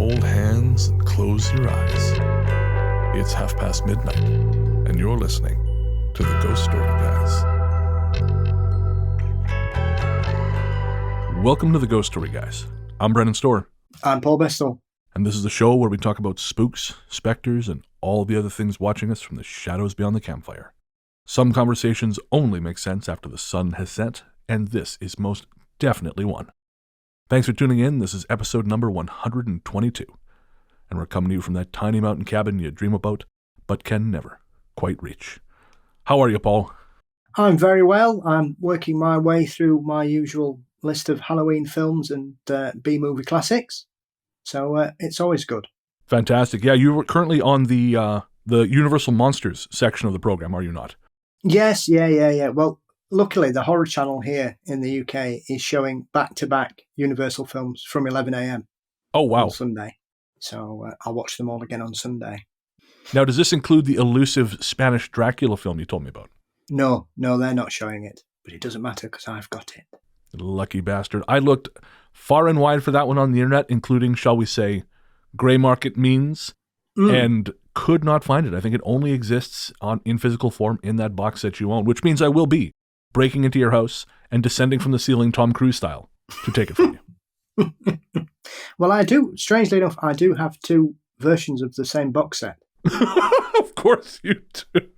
hold hands and close your eyes. It's midnight, and you're listening to the Ghost Story Guys. Welcome to the Ghost Story Guys. I'm Brennan Storr. I'm Paul Bestall. And this is the show where we talk about spooks, specters, and all the other things watching us from the shadows beyond the campfire. Some conversations only make sense after the sun has set, and this is most definitely one. Thanks for tuning in. This is episode number 122, and we're coming to you from that tiny mountain cabin you dream about, but can never quite reach. How are you, Paul? I'm very well. I'm working my way through my usual list of Halloween films and B-movie classics, so it's always good. Fantastic. Yeah, you're currently on the Universal Monsters section of the program, are you not? Yes, yeah. Well, luckily, the Horror Channel here in the UK is showing back-to-back Universal films from 11 a.m. Oh, wow. On Sunday. So I'll watch them all again on Sunday. Now, does this include the elusive Spanish Dracula film you told me about? No, they're not showing it. But it doesn't matter because I've got it. Lucky bastard. I looked far and wide for that one on the internet, including, shall we say, gray market means, and could not find it. I think it only exists in physical form in that box set you own, which means I will be breaking into your house and descending from the ceiling Tom Cruise style to take it from you. Well, I do. Strangely enough, I do have two versions of the same box set. Of course you do.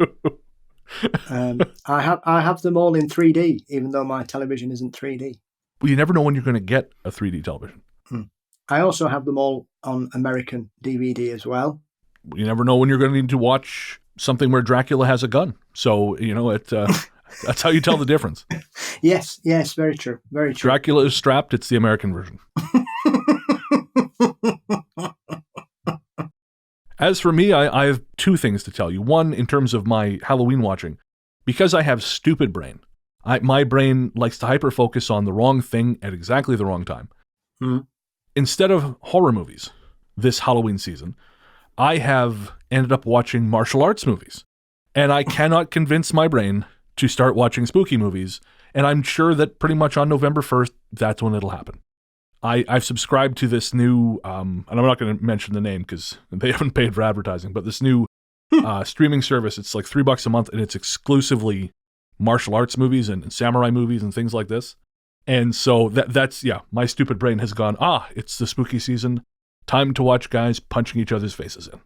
I have them all in 3D, even though my television isn't 3D. Well, you never know when you're going to get a 3D television. I also have them all on American DVD as well. You never know when you're going to need to watch something where Dracula has a gun. So, that's how you tell the difference. Yes, very true. Very true. Dracula is strapped. It's the American version. As for me, I have two things to tell you. One, in terms of my Halloween watching, because I have stupid brain, my brain likes to hyper-focus on the wrong thing at exactly the wrong time. Instead of horror movies this Halloween season, I have ended up watching martial arts movies. And I cannot convince my brain to start watching spooky movies. And I'm sure that pretty much on November 1st, that's when it'll happen. I've subscribed to this new, and I'm not going to mention the name because they haven't paid for advertising, but this new streaming service, it's like $3 a month, and it's exclusively martial arts movies and samurai movies and things like this. And so that's my stupid brain has gone, it's the spooky season. Time to watch guys punching each other's faces in.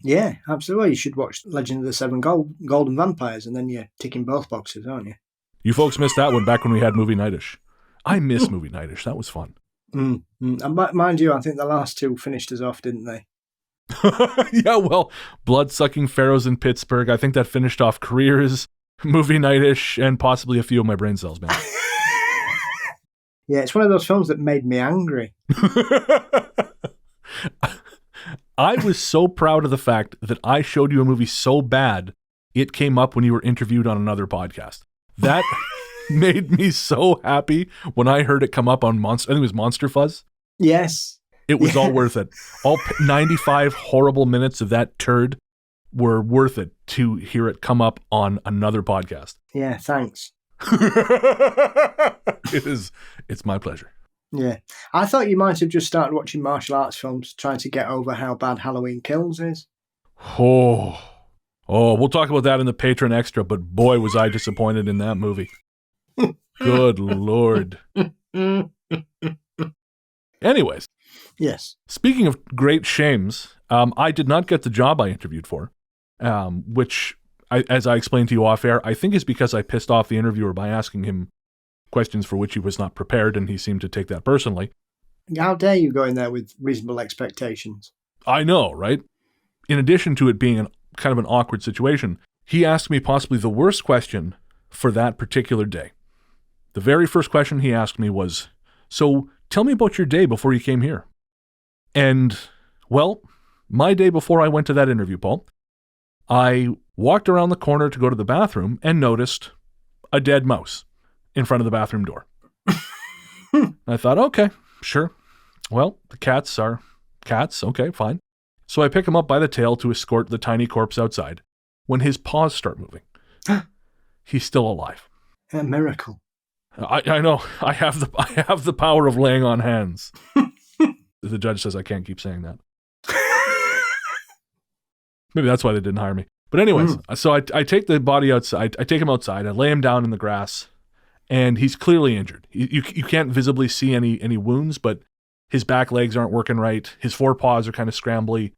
Yeah, absolutely. You should watch Legend of the Seven Golden Vampires, and then you're ticking both boxes, aren't you? You folks missed that one back when we had Movie Nightish. I miss Movie Nightish. That was fun. And mind you, I think the last two finished us off, didn't they? Yeah, well, Blood-Sucking Pharaohs in Pittsburgh. I think that finished off Careers, Movie Nightish, and possibly a few of my brain cells, man. Yeah, it's one of those films that made me angry. I was so proud of the fact that I showed you a movie so bad, it came up when you were interviewed on another podcast. That made me so happy when I heard it come up on I think it was Monster Fuzz. Yes. It was all worth it. All 95 horrible minutes of that turd were worth it to hear it come up on another podcast. Yeah, thanks. It's my pleasure. Yeah. I thought you might have just started watching martial arts films trying to get over how bad Halloween Kills is. Oh, we'll talk about that in the Patreon Extra, but boy, was I disappointed in that movie. Good Lord. Anyways. Yes. Speaking of great shames, I did not get the job I interviewed for, which, as I explained to you off air, I think is because I pissed off the interviewer by asking him questions for which he was not prepared, and he seemed to take that personally. How dare you go in there with reasonable expectations? I know, right? In addition to it being kind of an awkward situation, he asked me possibly the worst question for that particular day. The very first question he asked me was, so tell me about your day before you came here. And, well, my day before I went to that interview, Paul, I walked around the corner to go to the bathroom and noticed a dead mouse in front of the bathroom door. I thought, okay, sure. Well, the cats are cats. Okay, fine. So I pick him up by the tail to escort the tiny corpse outside. When his paws start moving, he's still alive. A miracle. I know. I have the power of laying on hands. the judge says I can't keep saying that. Maybe that's why they didn't hire me. But anyways, so I take the body outside. I take him outside. I lay him down in the grass, and he's clearly injured. You can't visibly see any wounds, but his back legs aren't working right. His forepaws are kind of scrambly.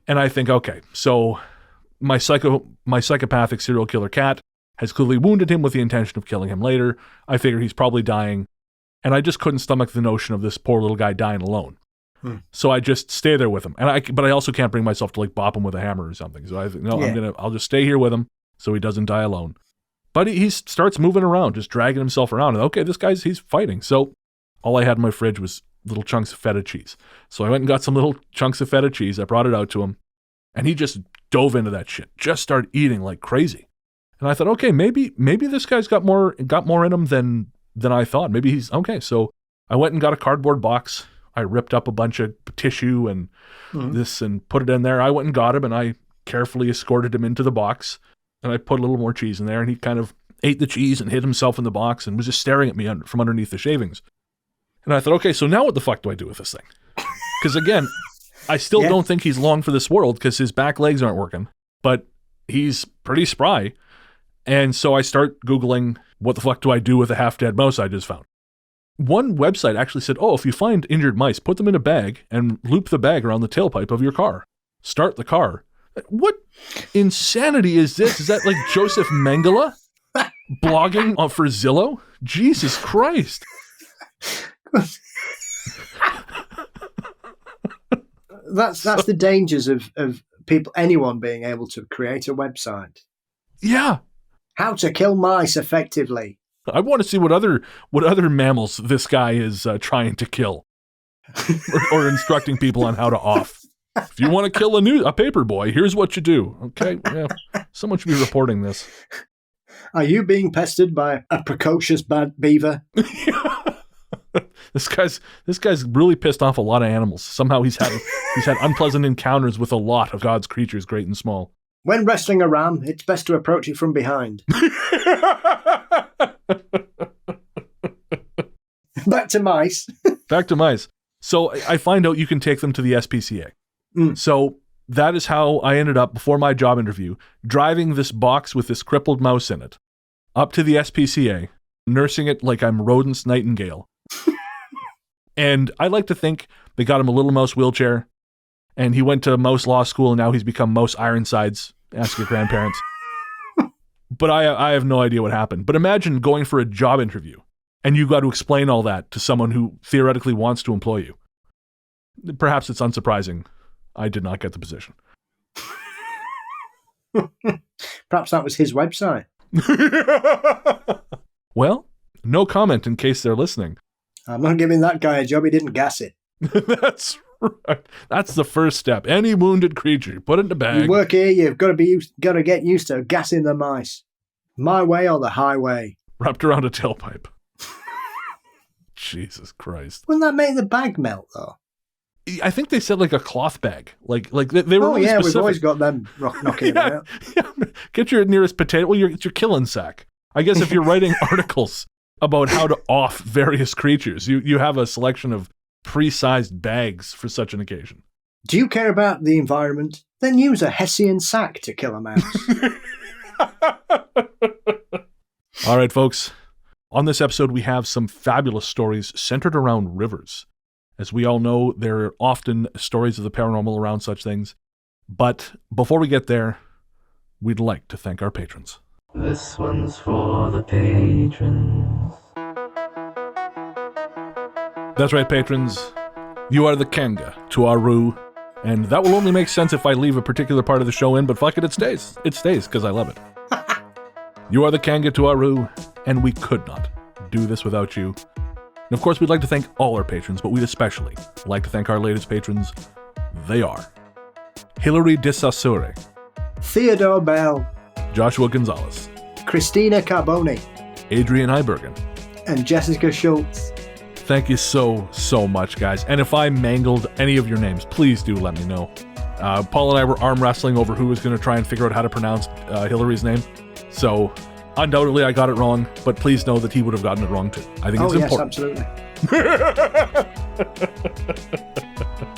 And I think, okay, so my psychopathic serial killer cat has clearly wounded him with the intention of killing him later. I figure he's probably dying. And I just couldn't stomach the notion of this poor little guy dying alone. So I just stay there with him. But I also can't bring myself to like bop him with a hammer or something. So I think, no, I'll just stay here with him so he doesn't die alone. But he starts moving around, just dragging himself around. And okay, he's fighting. So all I had in my fridge was little chunks of feta cheese. So I went and got some little chunks of feta cheese. I brought it out to him. And he just dove into that shit. Just started eating like crazy. And I thought, okay, maybe this guy's got more in him than I thought. Maybe he's okay. So I went and got a cardboard box. I ripped up a bunch of tissue and this and put it in there. I went and got him, and I carefully escorted him into the box, and I put a little more cheese in there, and he kind of ate the cheese and hid himself in the box and was just staring at me from underneath the shavings. And I thought, okay, so now what the fuck do I do with this thing? Because again, I still don't think he's long for this world because his back legs aren't working, but he's pretty spry. And so I start Googling, what the fuck do I do with a half-dead mouse I just found? One website actually said, if you find injured mice, put them in a bag and loop the bag around the tailpipe of your car. Start the car. What insanity is this? Is that like Joseph Mengele blogging for Zillow? Jesus Christ. That's the dangers of anyone being able to create a website. Yeah. How to kill mice effectively. I want to see what other mammals this guy is trying to kill, or instructing people on how to off. If you want to kill a paper boy, here's what you do. Okay, yeah, someone should be reporting this. Are you being pestered by a precocious bad beaver? This guy's really pissed off a lot of animals. Somehow he's had unpleasant encounters with a lot of God's creatures, great and small. When wrestling a ram, it's best to approach it from behind. Back to mice. Back to mice. So I find out you can take them to the SPCA. So that is how I ended up, before my job interview, driving this box with this crippled mouse in it up to the SPCA, nursing it like I'm Rodence Nightingale. And I like to think they got him a little mouse wheelchair, and he went to mouse law school, and now he's become Mouse Ironsides. Ask your grandparents. But I have no idea what happened. But imagine going for a job interview, and you got to explain all that to someone who theoretically wants to employ you. Perhaps it's unsurprising I did not get the position. Perhaps that was his website. Well, no comment in case they're listening. I'm not giving that guy a job. He didn't gas it. That's right. That's the first step. Any wounded creature, put it in a bag. You work here, you've got to get used to gassing the mice. My way or the highway. Wrapped around a tailpipe. Jesus Christ. Wouldn't that make the bag melt, though? I think they said like a cloth bag. Like they were really specific. We've always got them knocking about. Yeah. Get your nearest potato. Well, it's your killing sack. I guess if you're writing articles about how to off various creatures, you have a selection of pre-sized bags for such an occasion. Do you care about the environment? Then use a Hessian sack to kill a mouse. All right, folks. On this episode, we have some fabulous stories centered around rivers. As we all know, there are often stories of the paranormal around such things. But before we get there, we'd like to thank our patrons. This one's for the patrons. That's right, patrons. You are the Kanga to our Roo. And that will only make sense if I leave a particular part of the show in, but fuck it, it stays. It stays, because I love it. You are the Kanga to our Roo, and we could not do this without you. And of course, we'd like to thank all our patrons, but we'd especially like to thank our latest patrons. They are Hilary de Saussure, Theodore Bell, Joshua Gonzalez, Christina Carboni, Adrian Ibergen, and Jessica Schultz. Thank you so much, guys. And if I mangled any of your names, please do let me know. Paul and I were arm wrestling over who was going to try and figure out how to pronounce Hillary's name. So, undoubtedly I got it wrong, but please know that he would have gotten it wrong too. I think it's important. Yes, absolutely.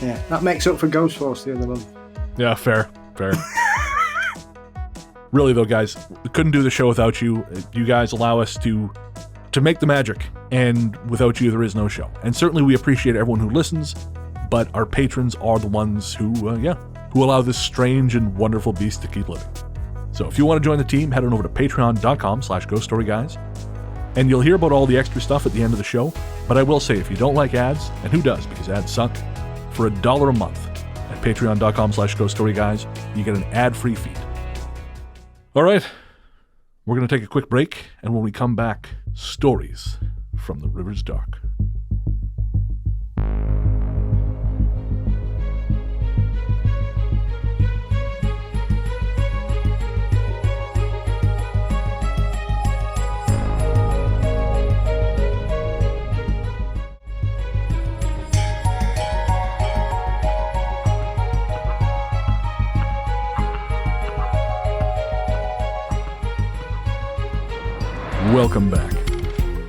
Yeah, that makes up for Ghost Force the other month. Yeah, fair. Really, though, guys, we couldn't do the show without you. You guys allow us to make the magic, and without you, there is no show. And certainly we appreciate everyone who listens, but our patrons are the ones who allow this strange and wonderful beast to keep living. So if you want to join the team, head on over to patreon.com/ghoststoryguys, and you'll hear about all the extra stuff at the end of the show. But I will say, if you don't like ads, and who does, because ads suck, for $1 a month at patreon.com/ghoststoryguys, you get an ad-free feed. All right, we're going to take a quick break, and when we come back, stories from the river's dark. Welcome back.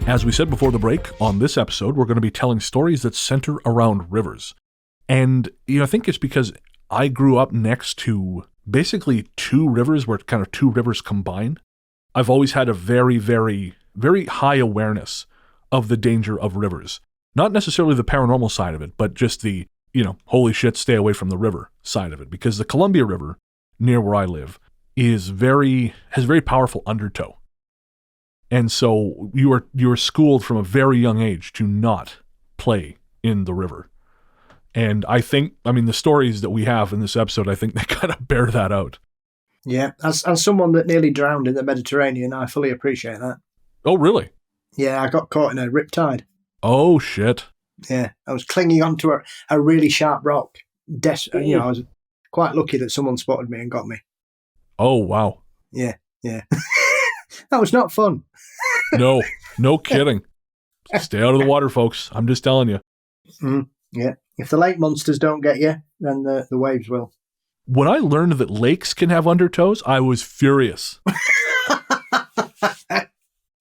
As we said before the break, on this episode, we're going to be telling stories that center around rivers. And, I think it's because I grew up next to basically two rivers, where kind of two rivers combined. I've always had a very, very, very high awareness of the danger of rivers. Not necessarily the paranormal side of it, but just the, holy shit, stay away from the river side of it. Because the Columbia River, near where I live, has very powerful undertow. And so you are schooled from a very young age to not play in the river. And I think, the stories that we have in this episode, I think they kind of bear that out. Yeah, as someone that nearly drowned in the Mediterranean, I fully appreciate that. Oh, really? Yeah, I got caught in a riptide. Oh, shit. Yeah, I was clinging onto a really sharp rock. I was quite lucky that someone spotted me and got me. Oh, wow. Yeah. That was not fun. No kidding. Stay out of the water, folks. I'm just telling you. Yeah. If the lake monsters don't get you, then the waves will. When I learned that lakes can have undertows, I was furious.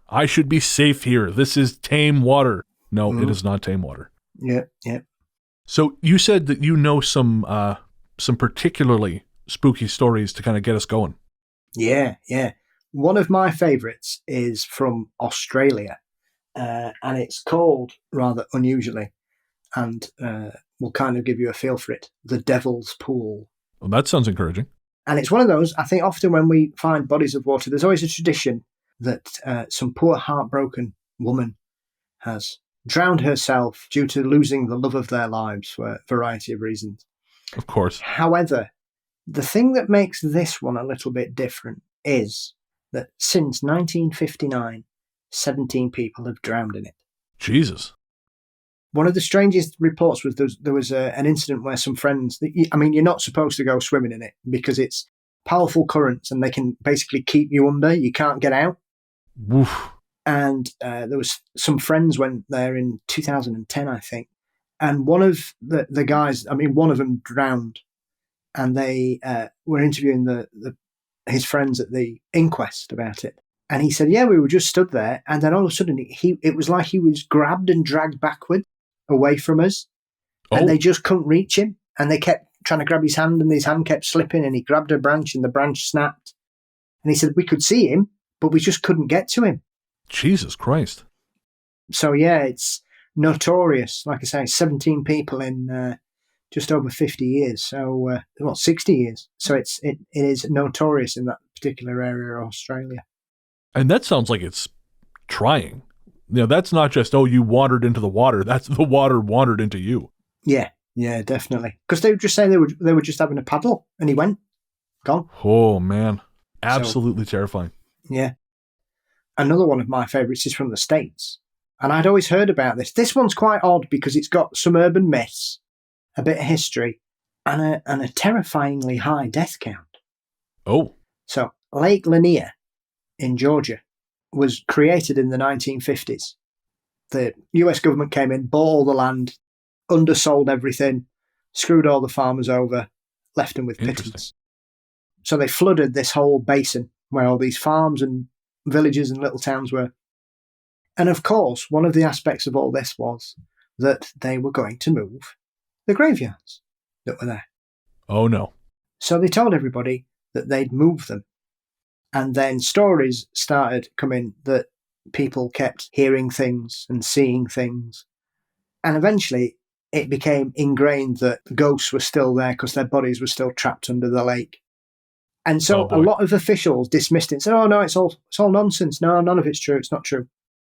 I should be safe here. This is tame water. No, It is not tame water. Yeah. So you said that you know some particularly spooky stories to kind of get us going. Yeah. One of my favourites is from Australia, and it's called, rather unusually, and we'll kind of give you a feel for it, the Devil's Pool. Well, that sounds encouraging. And it's one of those, I think often when we find bodies of water, there's always a tradition that some poor heartbroken woman has drowned herself due to losing the love of their lives for a variety of reasons. Of course. However, the thing that makes this one a little bit different is that since 1959, 17 people have drowned in it. Jesus. One of the strangest reports was there was an incident where some friends, you're not supposed to go swimming in it because it's powerful currents and they can basically keep you under. You can't get out. Woof. And there was some friends went there in 2010, I think. And one of the guys, one of them drowned, and they were interviewing his friends at the inquest about it. And he said, yeah, we were just stood there. And then all of a sudden, it was like he was grabbed and dragged backward away from us. And they just couldn't reach him. And they kept trying to grab his hand, and his hand kept slipping, and he grabbed a branch and the branch snapped. And he said, we could see him, but we just couldn't get to him. Jesus Christ. So, yeah, it's notorious. Like I say, 17 people in just over 50 years. So, 60 years. So it is notorious in that particular area of Australia. And that sounds like it's trying. That's not just, you wandered into the water. That's the water wandered into you. Yeah, definitely. Because they would just say they were just having a paddle, and he went, gone. Oh, man. Absolutely terrifying. Yeah. Another one of my favourites is from the States. And I'd always heard about this. This one's quite odd because it's got some urban myths, a bit of history, and a terrifyingly high death count. Oh. So, Lake Lanier in Georgia was created in the 1950s. The US government came in, bought all the land, undersold everything, screwed all the farmers over, left them with pittance. So they flooded this whole basin where all these farms and villages and little towns were. And of course, one of the aspects of all this was that they were going to move the graveyards that were there. Oh, no. So they told everybody that they'd move them. And then stories started coming that people kept hearing things and seeing things. And eventually it became ingrained that ghosts were still there because their bodies were still trapped under the lake. And so a lot of officials dismissed it and said, oh, no, it's all nonsense. No, none of it's true. It's not true.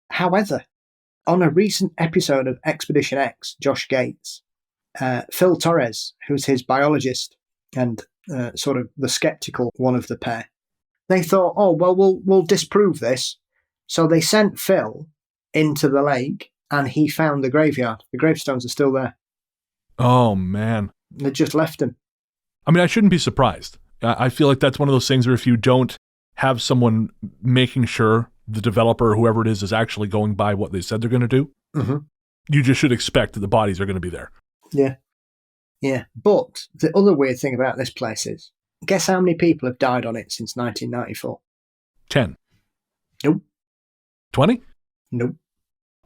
However, on a recent episode of Expedition X, Josh Gates, Phil Torres, who's his biologist and sort of the skeptical one of the pair, they thought, oh, well, we'll disprove this. So they sent Phil into the lake and he found the graveyard. The gravestones are still there. Oh, man. They just left him. I mean, I shouldn't be surprised. I feel like that's one of those things where if you don't have someone making sure the developer or whoever it is actually going by what they said they're going to do, you just should expect that the bodies are going to be there. Yeah. Yeah. But the other weird thing about this place is, guess how many people have died on it since 1994? 10. Nope. 20? Nope.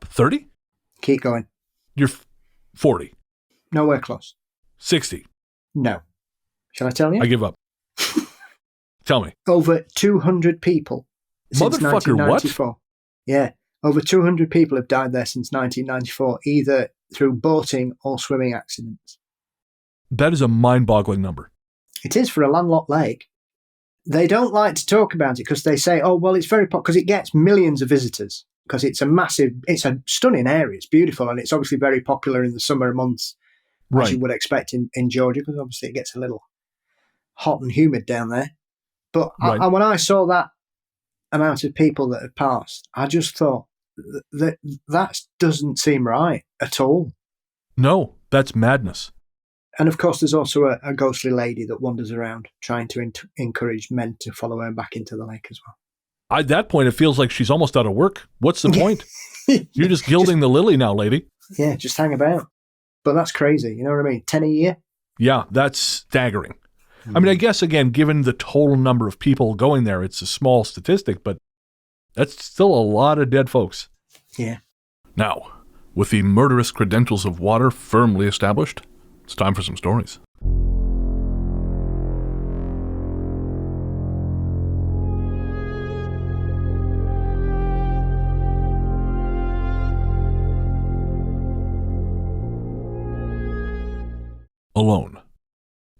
30? Keep going. You're 40. Nowhere close. 60. No. Shall I tell you? I give up. Tell me. Over 200 people since Motherfucker, 1994. what? Yeah. Over 200 people have died there since 1994, either through boating or swimming accidents. That is a mind-boggling number. It is for a landlocked lake. They don't like to talk about it because they say, oh, well, it's very popular because it gets millions of visitors because it's a stunning area. It's beautiful and it's obviously very popular in the summer months, as you would expect in Georgia, because obviously it gets a little hot and humid down there. But when I saw that amount of people that had passed, I just thought that doesn't seem right at all. No, that's madness. And of course, there's also a ghostly lady that wanders around trying to encourage men to follow her back into the lake as well. At that point, it feels like she's almost out of work. What's the point? You're just gilding the lily now, lady. Yeah, just hang about. But that's crazy. You know what I mean? 10 a year? Yeah, that's staggering. I mean, I guess, again, given the total number of people going there, it's a small statistic, but that's still a lot of dead folks. Yeah. Now, with the murderous credentials of water firmly established, it's time for some stories. Alone.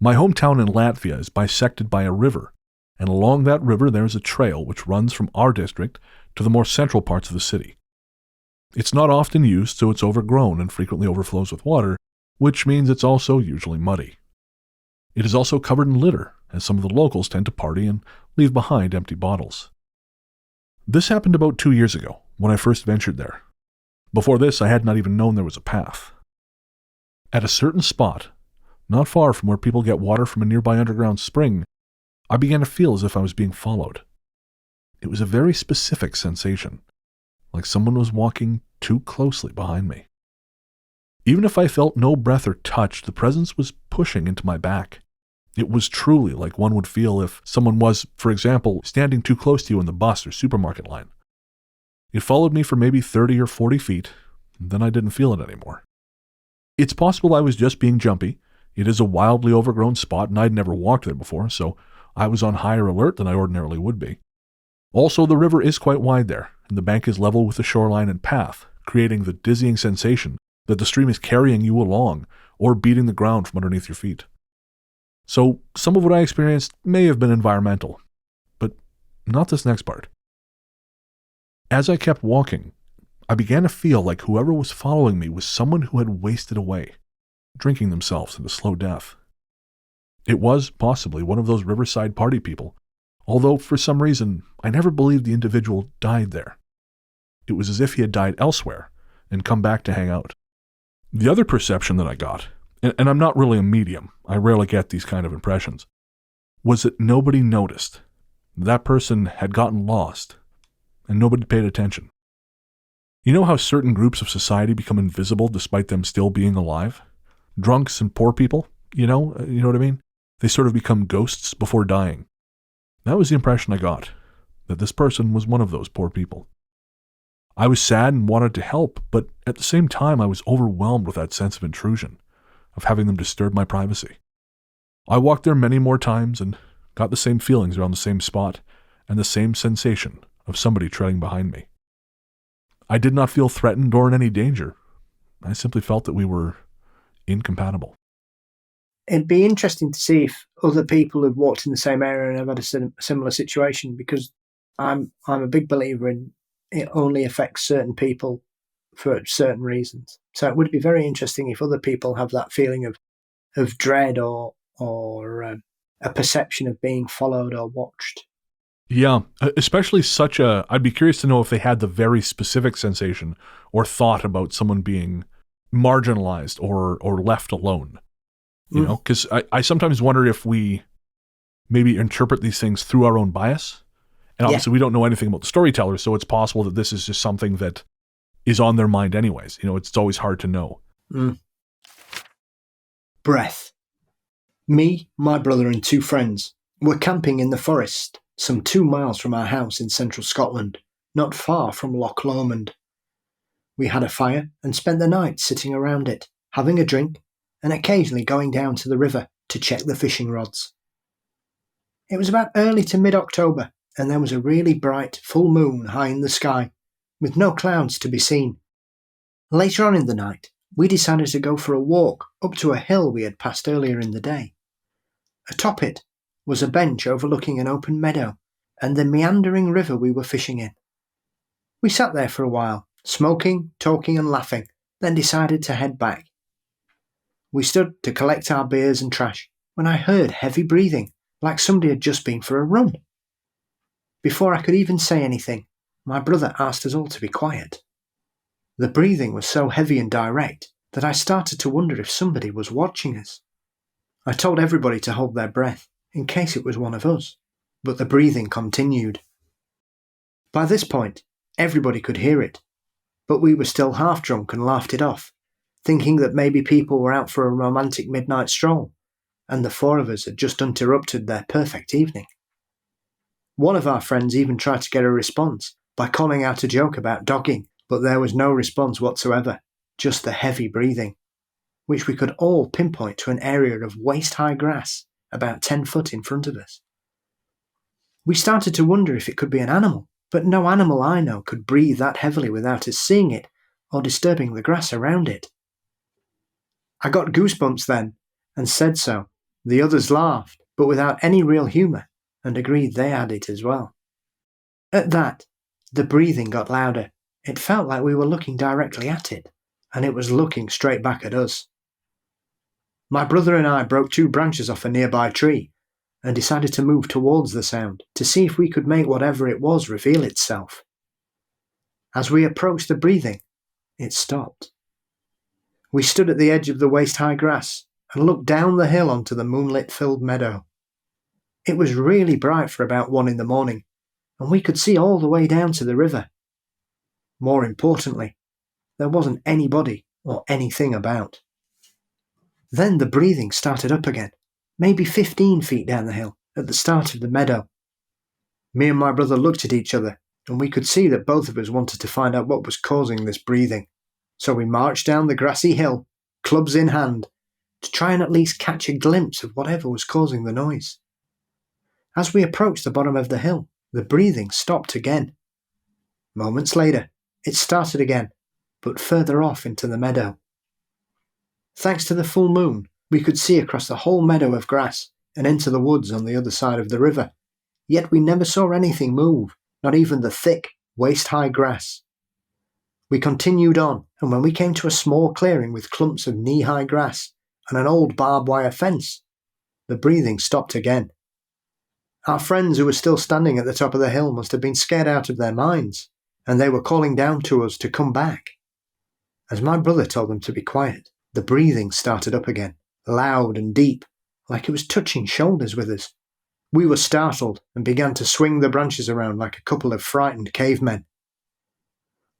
My hometown in Latvia is bisected by a river, and along that river there is a trail which runs from our district to the more central parts of the city. It's not often used, so it's overgrown and frequently overflows with water, which means it's also usually muddy. It is also covered in litter, as some of the locals tend to party and leave behind empty bottles. This happened about 2 years ago, when I first ventured there. Before this, I had not even known there was a path. At a certain spot, not far from where people get water from a nearby underground spring, I began to feel as if I was being followed. It was a very specific sensation, like someone was walking too closely behind me. Even if I felt no breath or touch, the presence was pushing into my back. It was truly like one would feel if someone was, for example, standing too close to you in the bus or supermarket line. It followed me for maybe 30 or 40 feet, and then I didn't feel it anymore. It's possible I was just being jumpy. It is a wildly overgrown spot, and I'd never walked there before, so I was on higher alert than I ordinarily would be. Also, the river is quite wide there, and the bank is level with the shoreline and path, creating the dizzying sensation that the stream is carrying you along or beating the ground from underneath your feet. So, some of what I experienced may have been environmental, but not this next part. As I kept walking, I began to feel like whoever was following me was someone who had wasted away, drinking themselves into slow death. It was possibly one of those riverside party people, although for some reason I never believed the individual died there. It was as if he had died elsewhere and come back to hang out. The other perception that I got, and I'm not really a medium, I rarely get these kind of impressions, was that nobody noticed. That person had gotten lost, and nobody paid attention. You know how certain groups of society become invisible despite them still being alive? Drunks and poor people, you know what I mean? They sort of become ghosts before dying. That was the impression I got, that this person was one of those poor people. I was sad and wanted to help, but at the same time I was overwhelmed with that sense of intrusion. of having them disturb my privacy. I walked there many more times and got the same feelings around the same spot and the same sensation of somebody treading behind me. I did not feel threatened or in any danger. I simply felt that we were incompatible. It'd be interesting to see if other people have walked in the same area and have had a similar situation, because I'm a big believer in it only affects certain people for certain reasons. So it would be very interesting if other people have that feeling of dread or a perception of being followed or watched. Yeah, especially I'd be curious to know if they had the very specific sensation or thought about someone being marginalized or left alone. You know, because I sometimes wonder if we maybe interpret these things through our own bias. And obviously we don't know anything about the storyteller, so it's possible that this is just something that is on their mind anyways. You know, it's always hard to know. Breath. Me, my brother and 2 friends were camping in the forest some 2 miles from our house in central Scotland, not far from Loch Lomond. We had a fire and spent the night sitting around it, having a drink and occasionally going down to the river to check the fishing rods. It was about early to mid-October, and there was a really bright full moon high in the sky, with no clouds to be seen. Later on in the night, we decided to go for a walk up to a hill we had passed earlier in the day. Atop it was a bench overlooking an open meadow and the meandering river we were fishing in. We sat there for a while, smoking, talking and laughing, then decided to head back. We stood to collect our beers and trash when I heard heavy breathing, like somebody had just been for a run. Before I could even say anything, my brother asked us all to be quiet. The breathing was so heavy and direct that I started to wonder if somebody was watching us. I told everybody to hold their breath, in case it was one of us, but the breathing continued. By this point, everybody could hear it, but we were still half drunk and laughed it off, thinking that maybe people were out for a romantic midnight stroll, and the 4 of us had just interrupted their perfect evening. One of our friends even tried to get a response by calling out a joke about dogging, but there was no response whatsoever, just the heavy breathing, which we could all pinpoint to an area of waist-high grass about 10 foot in front of us. We started to wonder if it could be an animal, but no animal I know could breathe that heavily without us seeing it or disturbing the grass around it. I got goosebumps then and said so. The others laughed, but without any real humour, and agreed they had it as well. At that, the breathing got louder. It felt like we were looking directly at it, and it was looking straight back at us. My brother and I broke 2 branches off a nearby tree and decided to move towards the sound to see if we could make whatever it was reveal itself. As we approached the breathing, it stopped. We stood at the edge of the waist-high grass and looked down the hill onto the moonlit-filled meadow. It was really bright for about 1 in the morning, and we could see all the way down to the river. More importantly, there wasn't anybody or anything about. Then the breathing started up again, maybe 15 feet down the hill, at the start of the meadow. Me and my brother looked at each other, and we could see that both of us wanted to find out what was causing this breathing. So we marched down the grassy hill, clubs in hand, to try and at least catch a glimpse of whatever was causing the noise. As we approached the bottom of the hill, the breathing stopped again. Moments later, it started again, but further off into the meadow. Thanks to the full moon, we could see across the whole meadow of grass and into the woods on the other side of the river, yet we never saw anything move, not even the thick, waist-high grass. We continued on, and when we came to a small clearing with clumps of knee-high grass and an old barbed wire fence, the breathing stopped again. Our friends who were still standing at the top of the hill must have been scared out of their minds, and they were calling down to us to come back. As my brother told them to be quiet, the breathing started up again, loud and deep, like it was touching shoulders with us. We were startled and began to swing the branches around like a couple of frightened cavemen.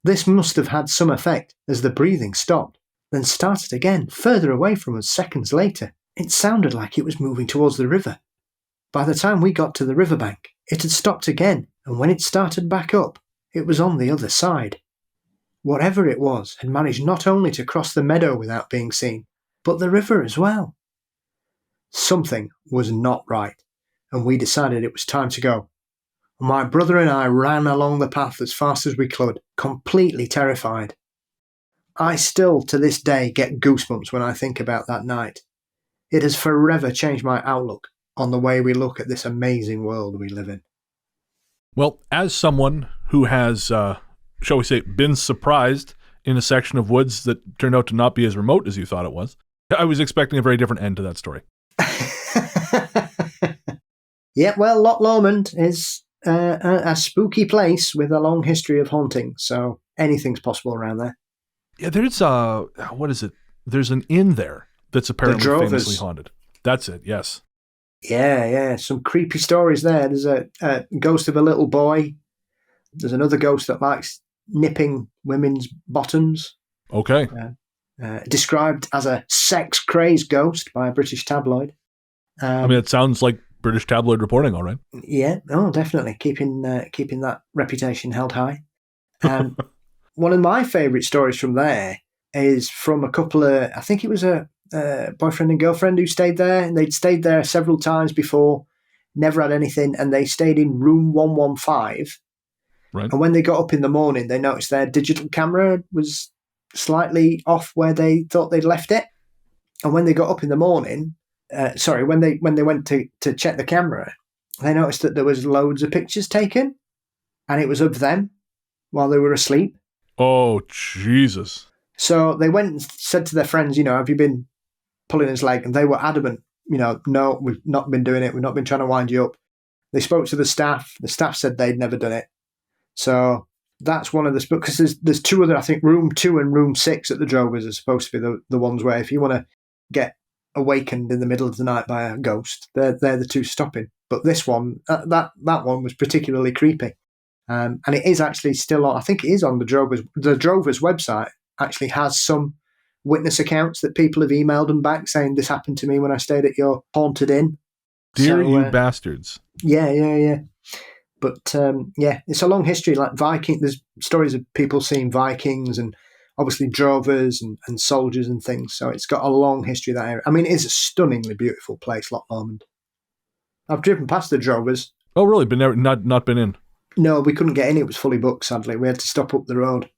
This must have had some effect, as the breathing stopped, then started again further away from us seconds later. It sounded like it was moving towards the river. By the time we got to the riverbank, it had stopped again, and when it started back up, it was on the other side. Whatever it was had managed not only to cross the meadow without being seen, but the river as well. Something was not right, and we decided it was time to go. My brother and I ran along the path as fast as we could, completely terrified. I still, to this day, get goosebumps when I think about that night. It has forever changed my outlook on the way we look at this amazing world we live in. Well, as someone who has, shall we say, been surprised in a section of woods that turned out to not be as remote as you thought it was, I was expecting a very different end to that story. Yeah, well, Loch Lomond is a spooky place with a long history of haunting, so anything's possible around there. Yeah, there's what is it? There's an inn there that's apparently famously haunted. That's it, yes. Yeah, some creepy stories there. There's a ghost of a little boy. There's another ghost that likes nipping women's bottoms. Okay. Described as a sex-crazed ghost by a British tabloid. I mean, it sounds like British tabloid reporting, all right. Yeah, definitely. Keeping that reputation held high. One of my favourite stories from there is from a couple of, I think it was a boyfriend and girlfriend who stayed there, and they'd stayed there several times before, never had anything, and they stayed in room 115. Right. And when they got up in the morning, they noticed their digital camera was slightly off where they thought they'd left it. And when they got up in the morning, when they went to check the camera, they noticed that there was loads of pictures taken, and it was of them while they were asleep. Oh, Jesus. So they went and said to their friends, have you been pulling his leg? And they were adamant, no, we've not been doing it. We've not been trying to wind you up. They spoke to the staff. The staff said they'd never done it. So that's one of the, because there's two other, I think room 2 and room 6 at the Drovers are supposed to be the ones where if you want to get awakened in the middle of the night by a ghost, they're the two stopping. But this one, that one was particularly creepy. And it is actually still on, I think it is on the Drovers. The Drovers website actually has some witness accounts that people have emailed them back saying this happened to me when I stayed at your haunted inn. Dear you bastards. Yeah. But it's a long history. Like there's stories of people seeing Vikings and obviously drovers and soldiers and things. So it's got a long history, that area. I mean, it is a stunningly beautiful place, Loch Lomond. I've driven past the drovers. Oh, really? But never, not been in? No, we couldn't get in. It was fully booked, sadly. We had to stop up the road.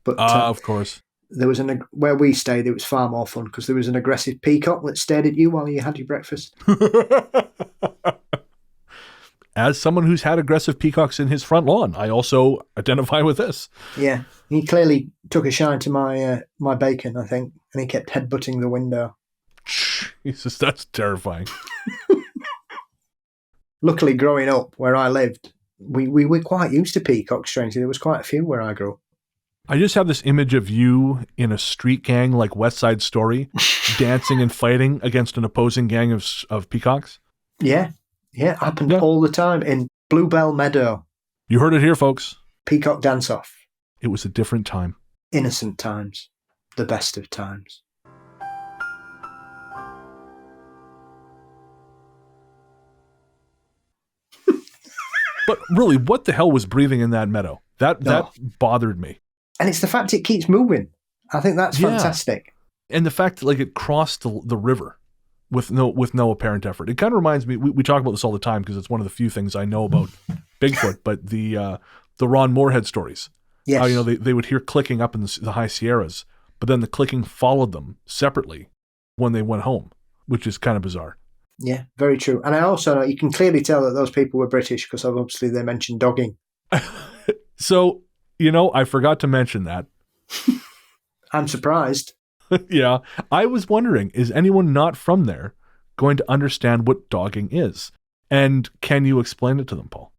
But of course. There was where we stayed, it was far more fun because there was an aggressive peacock that stared at you while you had your breakfast. As someone who's had aggressive peacocks in his front lawn, I also identify with this. Yeah, he clearly took a shine to my bacon, I think, and he kept headbutting the window. Jesus, that's terrifying. Luckily, growing up where I lived, we were quite used to peacocks, strangely. There was quite a few where I grew up. I just have this image of you in a street gang like West Side Story, dancing and fighting against an opposing gang of peacocks. Yeah, happened all the time in Bluebell Meadow. You heard it here, folks. Peacock dance-off. It was a different time. Innocent times. The best of times. But really, what the hell was breathing in that meadow? That bothered me. And it's the fact it keeps moving. I think that's fantastic. And the fact that it crossed the river with no apparent effort. It kind of reminds me, we talk about this all the time because it's one of the few things I know about Bigfoot, but the Ron Moorhead stories. Yes. How, they would hear clicking up in the high Sierras, but then the clicking followed them separately when they went home, which is kind of bizarre. Yeah, very true. And I also know you can clearly tell that those people were British because obviously they mentioned dogging. So, I forgot to mention that. I'm surprised. Yeah. I was wondering, is anyone not from there going to understand what dogging is? And can you explain it to them, Paul?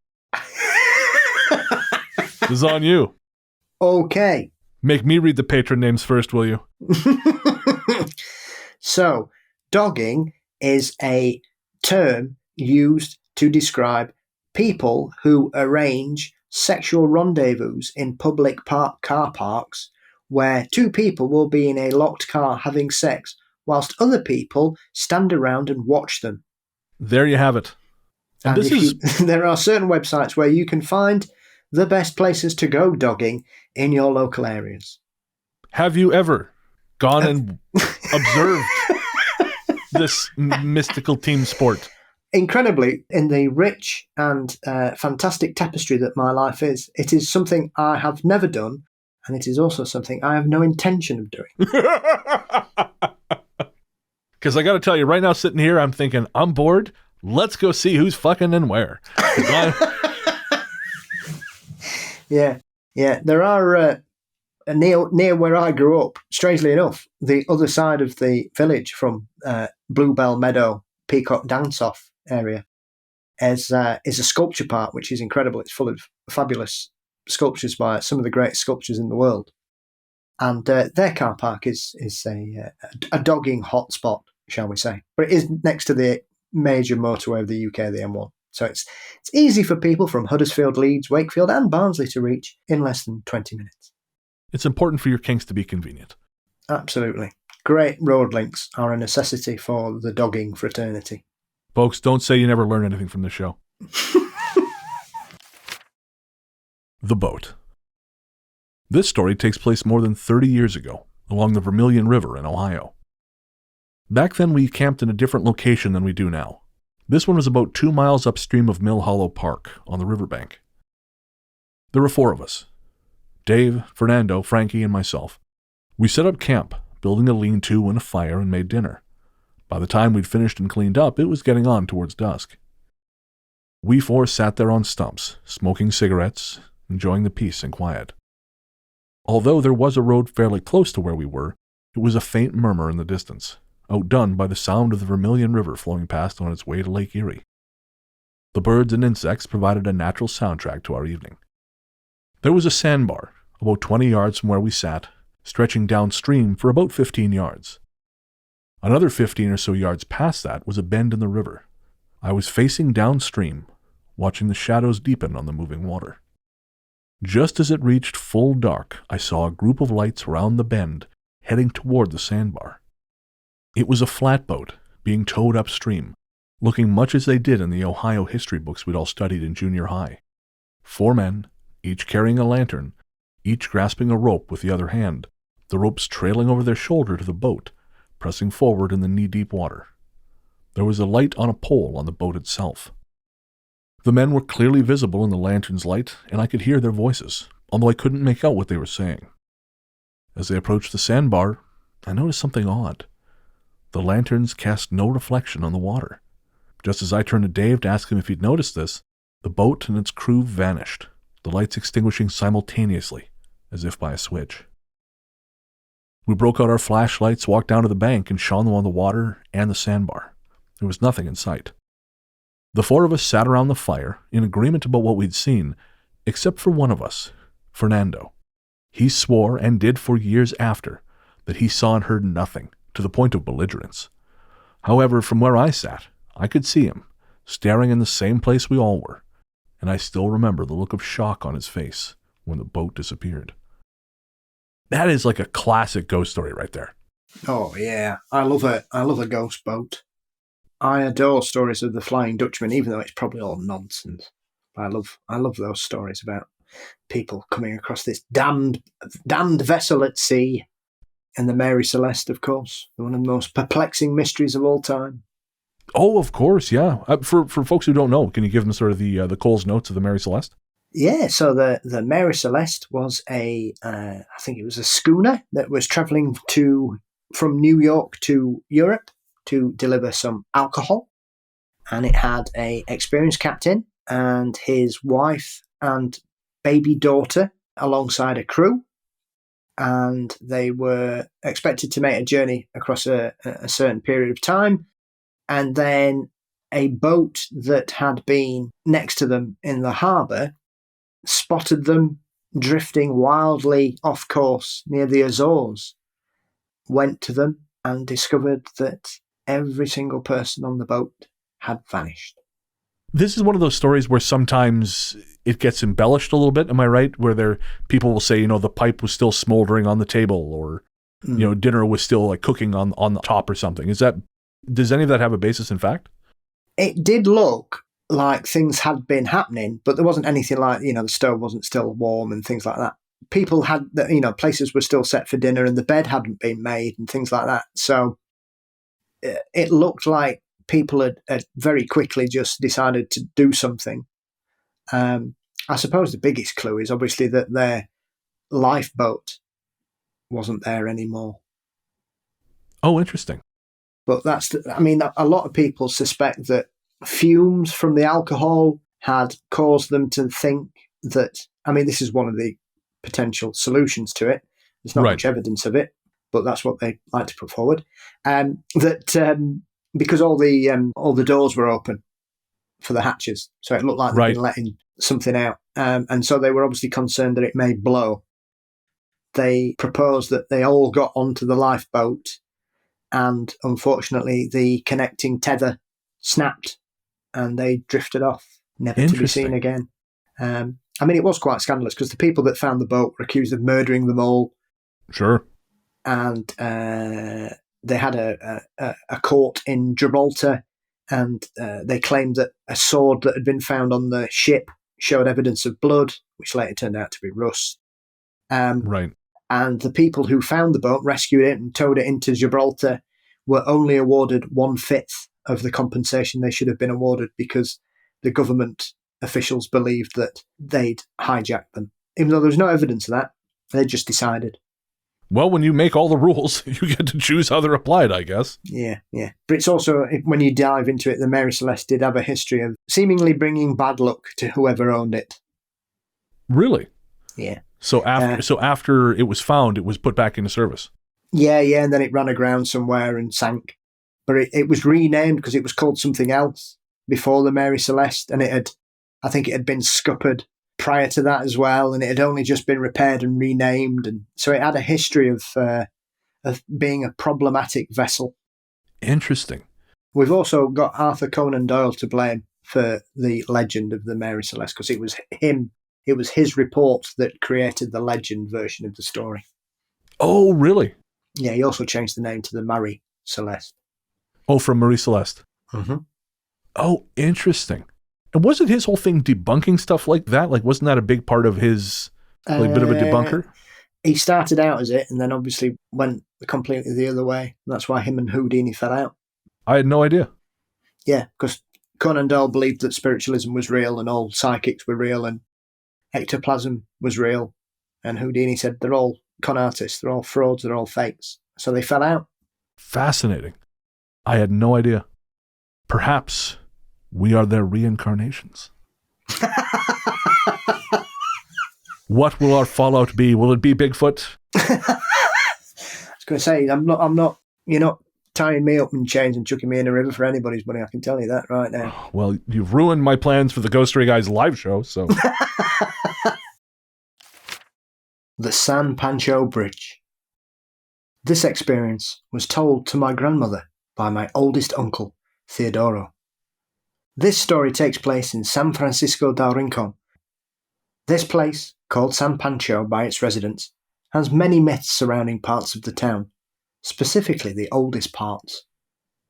This is on you. Okay. Make me read the patron names first, will you? So, dogging is a term used to describe people who arrange sexual rendezvous in public car parks where two people will be in a locked car having sex whilst other people stand around and watch them. There you have it. And there are certain websites where you can find the best places to go dogging in your local areas. Have you ever gone and observed this mystical team sport. Incredibly, in the rich and fantastic tapestry that my life is, it is something I have never done, and it is also something I have no intention of doing. Because I got to tell you, right now, sitting here, I'm thinking, I'm bored. Let's go see who's fucking and where. Yeah. There are, near where I grew up, strangely enough, the other side of the village from Bluebell Meadow, Peacock Dance-Off area, is a sculpture park, which is incredible. It's full of fabulous sculptures by some of the great sculptors in the world. And their car park is a dogging hotspot, shall we say. But it is next to the major motorway of the UK, the M1. So it's easy for people from Huddersfield, Leeds, Wakefield and Barnsley to reach in less than 20 minutes. It's important for your kinks to be convenient. Absolutely. Great road links are a necessity for the dogging fraternity. Folks, don't say you never learn anything from this show. The boat. This story takes place more than 30 years ago, along the Vermilion River in Ohio. Back then, we camped in a different location than we do now. This one was about 2 miles upstream of Mill Hollow Park, on the riverbank. There were 4 of us. Dave, Fernando, Frankie, and myself. We set up camp, building a lean-to and a fire, and made dinner. By the time we'd finished and cleaned up, it was getting on towards dusk. We 4 sat there on stumps, smoking cigarettes, enjoying the peace and quiet. Although there was a road fairly close to where we were, it was a faint murmur in the distance, outdone by the sound of the Vermilion River flowing past on its way to Lake Erie. The birds and insects provided a natural soundtrack to our evening. There was a sandbar, about 20 yards from where we sat, stretching downstream for about 15 yards. Another 15 or so yards past that was a bend in the river. I was facing downstream, watching the shadows deepen on the moving water. Just as it reached full dark, I saw a group of lights round the bend, heading toward the sandbar. It was a flatboat, being towed upstream, looking much as they did in the Ohio history books we'd all studied in junior high. 4 men, each carrying a lantern, each grasping a rope with the other hand, the ropes trailing over their shoulder to the boat, pressing forward in the knee-deep water. There was a light on a pole on the boat itself. The men were clearly visible in the lantern's light, and I could hear their voices, although I couldn't make out what they were saying. As they approached the sandbar, I noticed something odd. The lanterns cast no reflection on the water. Just as I turned to Dave to ask him if he'd noticed this, the boat and its crew vanished, the lights extinguishing simultaneously, as if by a switch. We broke out our flashlights, walked down to the bank, and shone them on the water and the sandbar. There was nothing in sight. The 4 of us sat around the fire, in agreement about what we'd seen, except for one of us, Fernando. He swore, and did for years after, that he saw and heard nothing, to the point of belligerence. However, from where I sat, I could see him, staring in the same place we all were, and I still remember the look of shock on his face when the boat disappeared. That is like a classic ghost story right there. Oh, yeah. I love a ghost boat. I adore stories of the Flying Dutchman, even though it's probably all nonsense. I love those stories about people coming across this damned vessel at sea. And the Mary Celeste, of course, one of the most perplexing mysteries of all time. Oh, of course, yeah. For folks who don't know, can you give them sort of the Cole's notes of the Mary Celeste? Yeah, so the Mary Celeste was I think it was a schooner that was travelling from New York to Europe to deliver some alcohol. And it had a experienced captain and his wife and baby daughter alongside a crew. And they were expected to make a journey across a certain period of time. And then a boat that had been next to them in the harbour spotted them drifting wildly off course near the Azores, went to them and discovered that every single person on the boat had vanished. This is one of those stories where sometimes it gets embellished a little bit, am I right? Where people will say, the pipe was still smoldering on the table, or, dinner was still like cooking on the top or something. Does any of that have a basis in fact? It did look like things had been happening, but there wasn't anything like, the stove wasn't still warm and things like that. People had, places were still set for dinner and the bed hadn't been made and things like that. So it looked like people had very quickly just decided to do something. I suppose the biggest clue is obviously that their lifeboat wasn't there anymore. Oh, interesting. But a lot of people suspect that fumes from the alcohol had caused them to think that, this is one of the potential solutions to it. There's not much evidence of it, but that's what they like to put forward. Because all the doors were open for the hatches, so it looked like they'd been letting something out. And so they were obviously concerned that it may blow. They proposed that they all got onto the lifeboat, and unfortunately the connecting tether snapped and they drifted off, never to be seen again. It was quite scandalous because the people that found the boat were accused of murdering them all. Sure. And they had a court in Gibraltar, and they claimed that a sword that had been found on the ship showed evidence of blood, which later turned out to be rust. And the people who found the boat, rescued it and towed it into Gibraltar, were only awarded 1/5 of the compensation they should have been awarded because the government officials believed that they'd hijacked them. Even though there was no evidence of that, they just decided. Well, when you make all the rules, you get to choose how they're applied, I guess. Yeah. But it's also, when you dive into it, the Mary Celeste did have a history of seemingly bringing bad luck to whoever owned it. Really? Yeah. So after it was found, it was put back into service? Yeah, and then it ran aground somewhere and sank. But it was renamed because it was called something else before the Mary Celeste, and I think it had been scuppered prior to that as well, and it had only just been repaired and renamed, and so it had a history of being a problematic vessel. Interesting. We've also got Arthur Conan Doyle to blame for the legend of the Mary Celeste because it was him. It was his report that created the legend version of the story. Oh, really? Yeah, he also changed the name to the Marie Celeste. Oh, from Marie Celeste. Mm-hmm. Oh, interesting. And wasn't his whole thing debunking stuff like that? Like, wasn't that a big part of his, bit of a debunker? He started out as it, and then obviously went completely the other way. That's why him and Houdini fell out. I had no idea. Yeah, because Conan Doyle believed that spiritualism was real and all psychics were real and ectoplasm was real. And Houdini said they're all con artists, they're all frauds, they're all fakes. So they fell out. Fascinating. I had no idea. Perhaps we are their reincarnations. What will our fallout be? Will it be Bigfoot? I was going to say, I'm not, you're not tying me up in chains and chucking me in a river for anybody's money. I can tell you that right now. Well, you've ruined my plans for the Ghost Story Guys live show, so. The San Pancho Bridge. This experience was told to my grandmother by my oldest uncle, Theodoro. This story takes place in San Francisco del Rincon. This place, called San Pancho by its residents, has many myths surrounding parts of the town, specifically the oldest parts.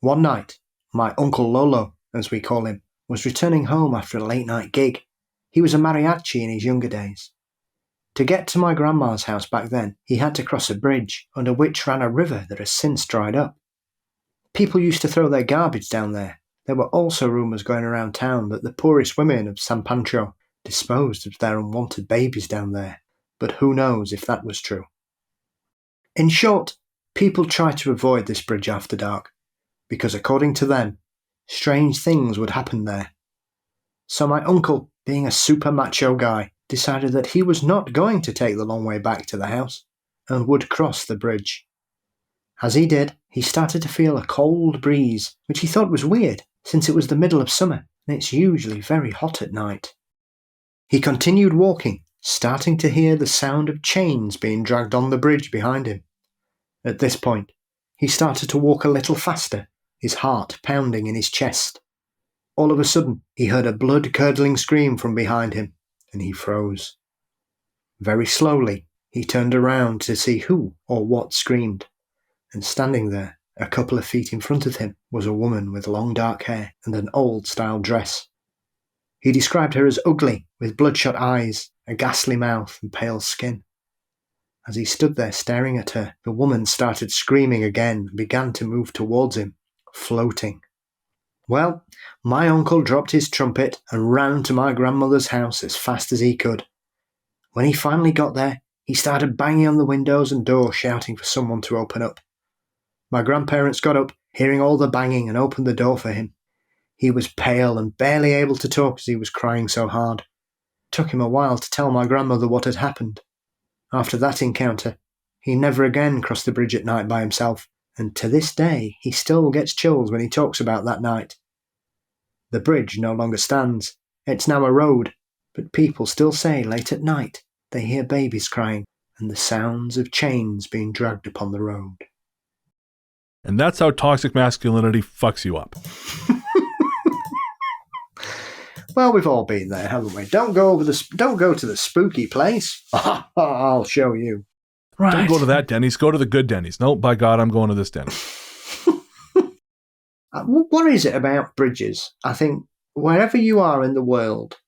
One night, my Uncle Lolo, as we call him, was returning home after a late-night gig. He was a mariachi in his younger days. To get to my grandma's house back then, he had to cross a bridge under which ran a river that has since dried up. People used to throw their garbage down there. There were also rumours going around town that the poorest women of San Pancho disposed of their unwanted babies down there, but who knows if that was true. In short, people tried to avoid this bridge after dark, because according to them, strange things would happen there. So my uncle, being a super macho guy, decided that he was not going to take the long way back to the house, and would cross the bridge. As he did, he started to feel a cold breeze, which he thought was weird, since it was the middle of summer, and it's usually very hot at night. He continued walking, starting to hear the sound of chains being dragged on the bridge behind him. At this point, he started to walk a little faster, his heart pounding in his chest. All of a sudden, he heard a blood-curdling scream from behind him, and he froze. Very slowly, he turned around to see who or what screamed, and standing there, a couple of feet in front of him, was a woman with long dark hair and an old-style dress. He described her as ugly, with bloodshot eyes, a ghastly mouth, and pale skin. As he stood there staring at her, the woman started screaming again and began to move towards him, floating. Well, my uncle dropped his trumpet and ran to my grandmother's house as fast as he could. When he finally got there, he started banging on the windows and doors, shouting for someone to open up. My grandparents got up, hearing all the banging, and opened the door for him. He was pale and barely able to talk as he was crying so hard. It took him a while to tell my grandmother what had happened. After that encounter, he never again crossed the bridge at night by himself, and to this day he still gets chills when he talks about that night. The bridge no longer stands. It's now a road, but people still say late at night they hear babies crying and the sounds of chains being dragged upon the road. And that's how toxic masculinity fucks you up. Well, we've all been there, haven't we? Don't go to the spooky place. I'll show you. Right. Don't go to that Denny's. Go to the good Denny's. No, by God, I'm going to this Denny's. What is it about bridges? I think wherever you are in the world,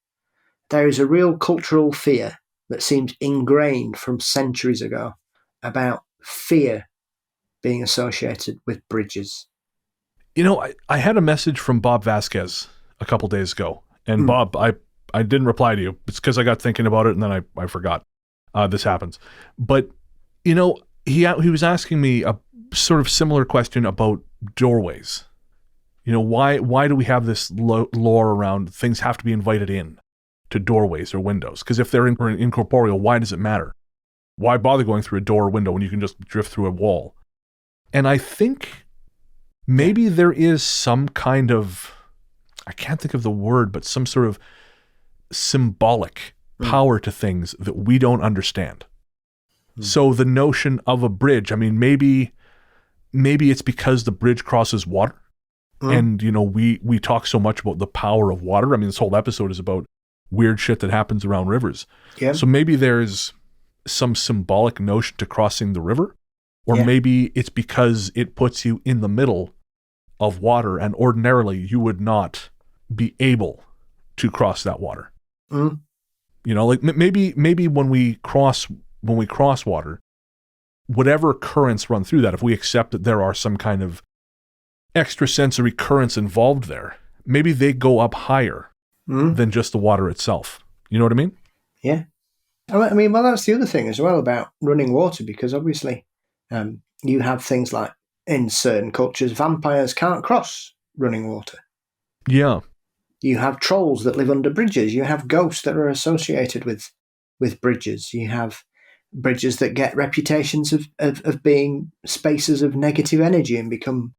there is a real cultural fear that seems ingrained from centuries ago about fear being associated with bridges. You know, I had a message from Bob Vasquez a couple days ago. And Bob, I didn't reply to you. It's because I got thinking about it and then I forgot. This happens. But, you know, he was asking me a sort of similar question about doorways. You know, why do we have this lore around things have to be invited in to doorways or windows? Because if they're incorporeal, why does it matter? Why bother going through a door or window when you can just drift through a wall? And I think maybe there is some kind of, I can't think of the word, but some sort of symbolic power to things that we don't understand. So the notion of a bridge, I mean, maybe it's because the bridge crosses water. And, you know, we talk so much about the power of water. I mean, this whole episode is about weird shit that happens around rivers. Yeah. So maybe there's some symbolic notion to crossing the river, or maybe it's because it puts you in the middle of water and ordinarily you would not be able to cross that water. You know, like maybe when we cross water, whatever currents run through that, if we accept that there are some kind of extrasensory currents involved there, maybe they go up higher than just the water itself. You know what I mean? Yeah. I mean, well, that's the other thing as well about running water, because obviously you have things like, in certain cultures, vampires can't cross running water. Yeah. You have trolls that live under bridges. You have ghosts that are associated with bridges. You have bridges that get reputations of being spaces of negative energy and become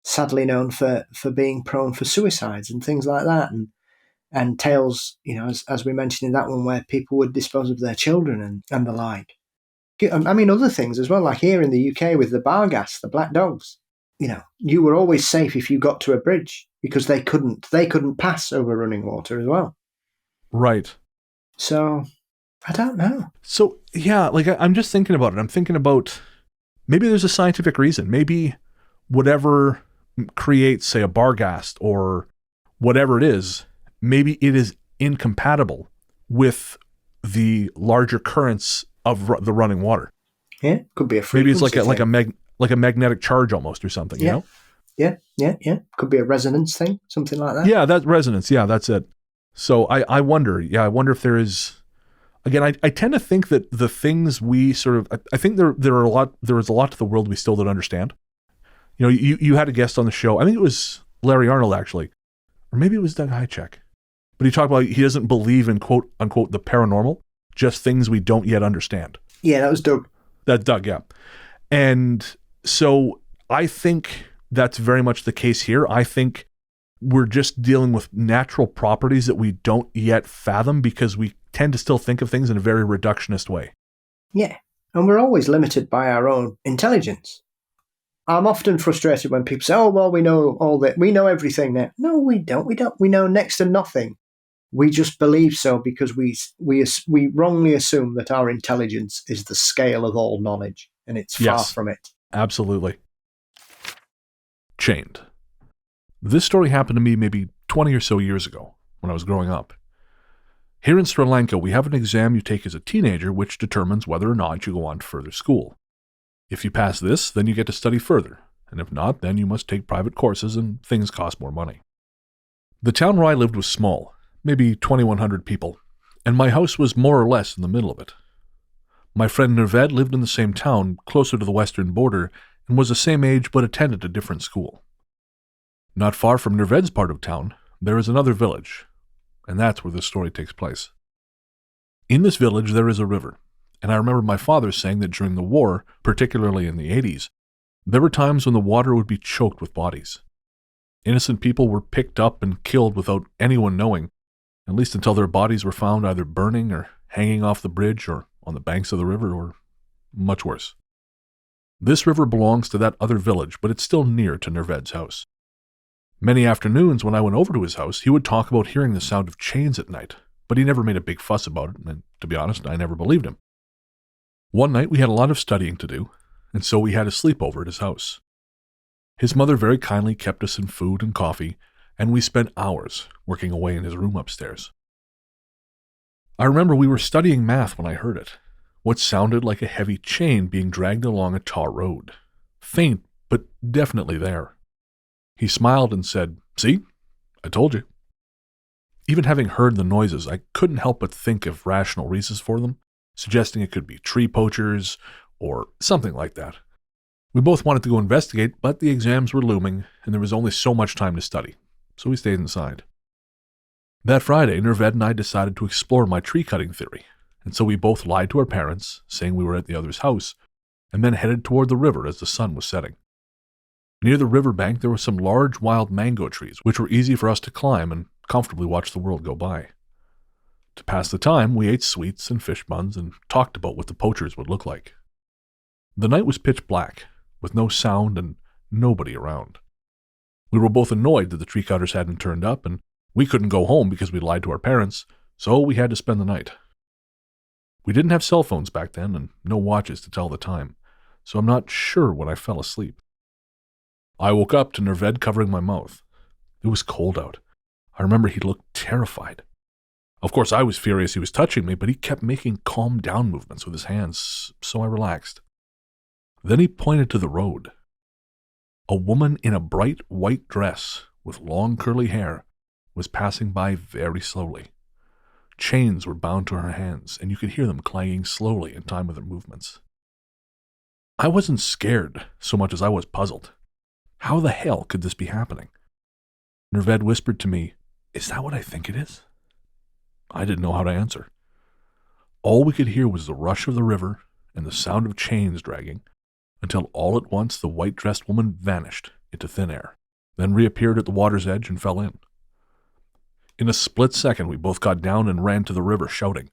sadly known for being prone for suicides and things like that. And tales, you know, as we mentioned in that one, where people would dispose of their children and the like. I mean, other things as well, like here in the UK with the Bargas, the black dogs. You know, you were always safe if you got to a bridge because they couldn't pass over running water as well. Right. So, I don't know. So, yeah, like I'm just thinking about it. I'm thinking about maybe there's a scientific reason. Maybe whatever creates, say, a Bargast or whatever it is, maybe it is incompatible with the larger currents of the running water. Yeah, could be a frequency. Maybe it's like a magnetic charge almost or something, you know? Yeah. Could be a resonance thing, something like that. Yeah, that resonance. Yeah, that's it. So I wonder if there is, again, I tend to think that the things we sort of, I think there is a lot to the world we still don't understand. You know, you had a guest on the show, I think it was Larry Arnold actually, or maybe it was Doug Hychek, but he talked about he doesn't believe in quote unquote the paranormal, just things we don't yet understand. Yeah, that was Doug. That's Doug, yeah. And so I think that's very much the case here. I think we're just dealing with natural properties that we don't yet fathom because we tend to still think of things in a very reductionist way. Yeah, and we're always limited by our own intelligence. I'm often frustrated when people say, oh, well, we know all that. We know everything now. No, we don't. We know next to nothing. We just believe so because we wrongly assume that our intelligence is the scale of all knowledge, and it's far from it. Absolutely. Chained. This story happened to me maybe 20 or so years ago when I was growing up. Here in Sri Lanka, we have an exam you take as a teenager which determines whether or not you go on to further school. If you pass this, then you get to study further, and if not, then you must take private courses and things cost more money. The town where I lived was small, maybe 2,100 people, and my house was more or less in the middle of it. My friend Nerved lived in the same town, closer to the western border, and was the same age but attended a different school. Not far from Nerved's part of town, there is another village, and that's where this story takes place. In this village there is a river, and I remember my father saying that during the war, particularly in the 80s, there were times when the water would be choked with bodies. Innocent people were picked up and killed without anyone knowing, at least until their bodies were found either burning or hanging off the bridge or on the banks of the river, or much worse. This river belongs to that other village, but it's still near to Nerved's house. Many afternoons when I went over to his house, he would talk about hearing the sound of chains at night, but he never made a big fuss about it, and to be honest, I never believed him. One night we had a lot of studying to do, and so we had a sleepover at his house. His mother very kindly kept us in food and coffee, and we spent hours working away in his room upstairs. I remember we were studying math when I heard it, what sounded like a heavy chain being dragged along a tar road. Faint, but definitely there. He smiled and said, "See? I told you." Even having heard the noises, I couldn't help but think of rational reasons for them, suggesting it could be tree poachers or something like that. We both wanted to go investigate, but the exams were looming, and there was only so much time to study, so we stayed inside. That Friday, Nerved and I decided to explore my tree-cutting theory, and so we both lied to our parents, saying we were at the other's house, and then headed toward the river as the sun was setting. Near the riverbank there were some large wild mango trees, which were easy for us to climb and comfortably watch the world go by. To pass the time, we ate sweets and fish buns and talked about what the poachers would look like. The night was pitch black, with no sound and nobody around. We were both annoyed that the tree cutters hadn't turned up, and we couldn't go home because we lied to our parents, so we had to spend the night. We didn't have cell phones back then and no watches to tell the time, so I'm not sure when I fell asleep. I woke up to Nerved covering my mouth. It was cold out. I remember he looked terrified. Of course, I was furious he was touching me, but he kept making calm down movements with his hands, so I relaxed. Then he pointed to the road. A woman in a bright white dress with long curly hair was passing by very slowly. Chains were bound to her hands, and you could hear them clanging slowly in time with her movements. I wasn't scared so much as I was puzzled. How the hell could this be happening? Nerved whispered to me, "Is that what I think it is?" I didn't know how to answer. All we could hear was the rush of the river and the sound of chains dragging, until all at once the white-dressed woman vanished into thin air, then reappeared at the water's edge and fell in. In a split second, we both got down and ran to the river, shouting.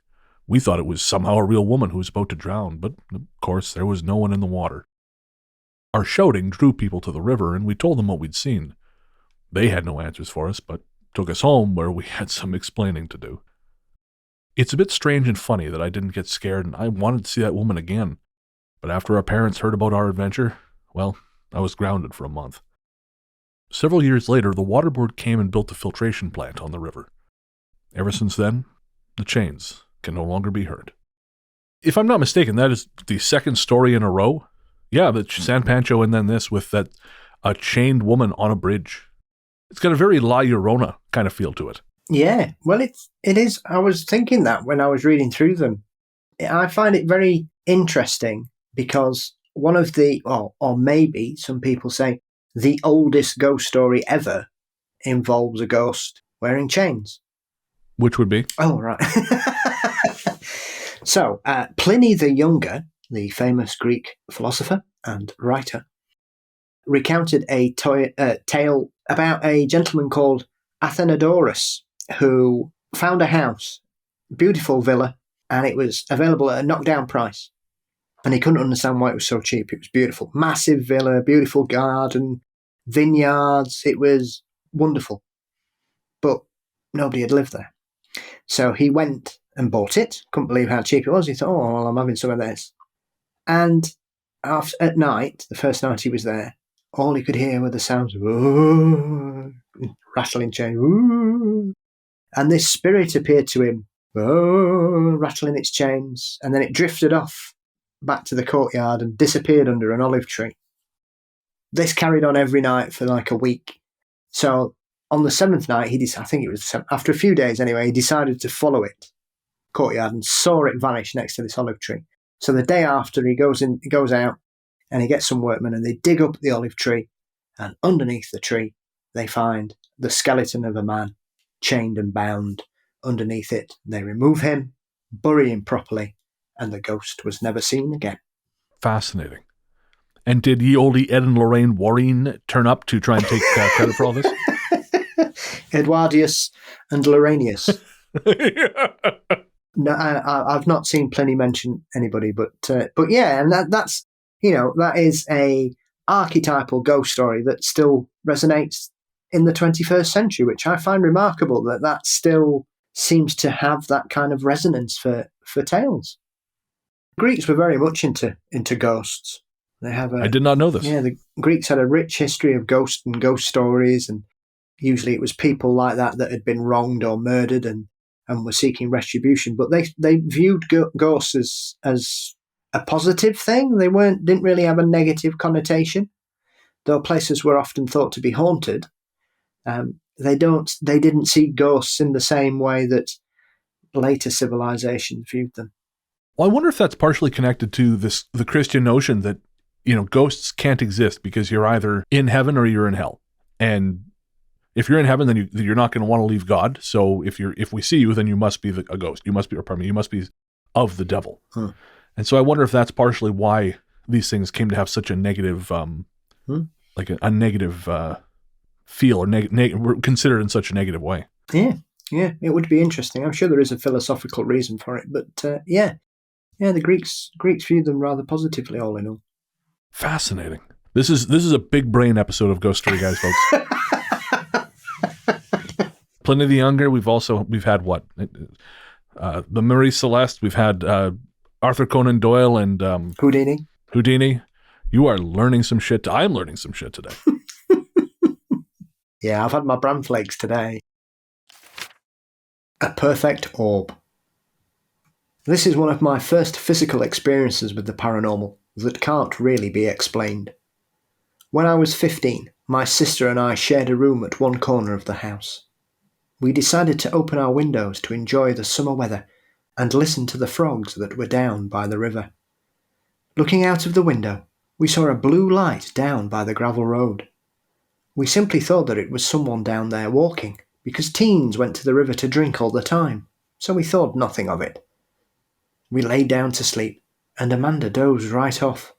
We thought it was somehow a real woman who was about to drown, but of course there was no one in the water. Our shouting drew people to the river, and we told them what we'd seen. They had no answers for us, but took us home where we had some explaining to do. It's a bit strange and funny that I didn't get scared, and I wanted to see that woman again. But after our parents heard about our adventure, well, I was grounded for a month. Several years later, the water board came and built a filtration plant on the river. Ever since then, the chains can no longer be heard. If I'm not mistaken, that is the second story in a row. Yeah, the San Pancho and then this with that a chained woman on a bridge. It's got a very La Llorona kind of feel to it. Yeah, well, it is. I was thinking that when I was reading through them. I find it very interesting because one of the, or maybe some people say, the oldest ghost story ever involves a ghost wearing chains. Which would be? Oh, right. So, Pliny the Younger, the famous Greek philosopher and writer, recounted a tale about a gentleman called Athenodorus who found a house, beautiful villa, and it was available at a knockdown price. And he couldn't understand why it was so cheap. It was beautiful. Massive villa, beautiful garden, vineyards. It was wonderful. But nobody had lived there. So he went and bought it. Couldn't believe how cheap it was. He thought, oh, well, I'm having some of this. And at night, the first night he was there, all he could hear were the sounds of rattling chains. And this spirit appeared to him, rattling its chains. And then it drifted off back to the courtyard and disappeared under an olive tree. This carried on every night for like a week. So on the 7th night, I think it was after a few days anyway, he decided to follow it, courtyard, and saw it vanish next to this olive tree. So the day after, he goes out and he gets some workmen and they dig up the olive tree, and underneath the tree, they find the skeleton of a man, chained and bound underneath it. They remove him, bury him properly, and the ghost was never seen again. Fascinating. And did ye olde Ed and Lorraine Warren turn up to try and take credit for all this? Edwardius and Loranius. No, I've not seen Pliny mention anybody, but yeah, and that's that is a archetypal ghost story that still resonates in the 21st century, which I find remarkable that still seems to have that kind of resonance for tales. Greeks were very much into ghosts. They have I did not know this. Yeah, the Greeks had a rich history of ghosts and ghost stories, and usually it was people like that had been wronged or murdered and were seeking retribution. But they viewed ghosts as a positive thing. They didn't really have a negative connotation, though places were often thought to be haunted. They didn't see ghosts in the same way that later civilizations viewed them. Well, I wonder if that's partially connected to the Christian notion that ghosts can't exist because you're either in heaven or you're in hell. And if you're in heaven, then you're not going to want to leave God. So if we see you, then you must be a ghost. You must be of the devil. And so I wonder if that's partially why these things came to have such a negative, like a negative feel, or were considered in such a negative way. Yeah, it would be interesting. I'm sure there is a philosophical reason for it, but yeah, the Greeks viewed them rather positively, all in all. Fascinating. This is a big brain episode of Ghost Story Guys, folks. Pliny the Younger. We've had what? The Marie Celeste. We've had Arthur Conan Doyle and Houdini. You are learning some shit. I'm learning some shit today. Yeah, I've had my bran flakes today. A perfect orb. This is one of my first physical experiences with the paranormal that can't really be explained. When I was 15, my sister and I shared a room at one corner of the house. We decided to open our windows to enjoy the summer weather and listen to the frogs that were down by the river. Looking out of the window, we saw a blue light down by the gravel road. We simply thought that it was someone down there walking, because teens went to the river to drink all the time, so we thought nothing of it. We lay down to sleep, and Amanda dozed right off.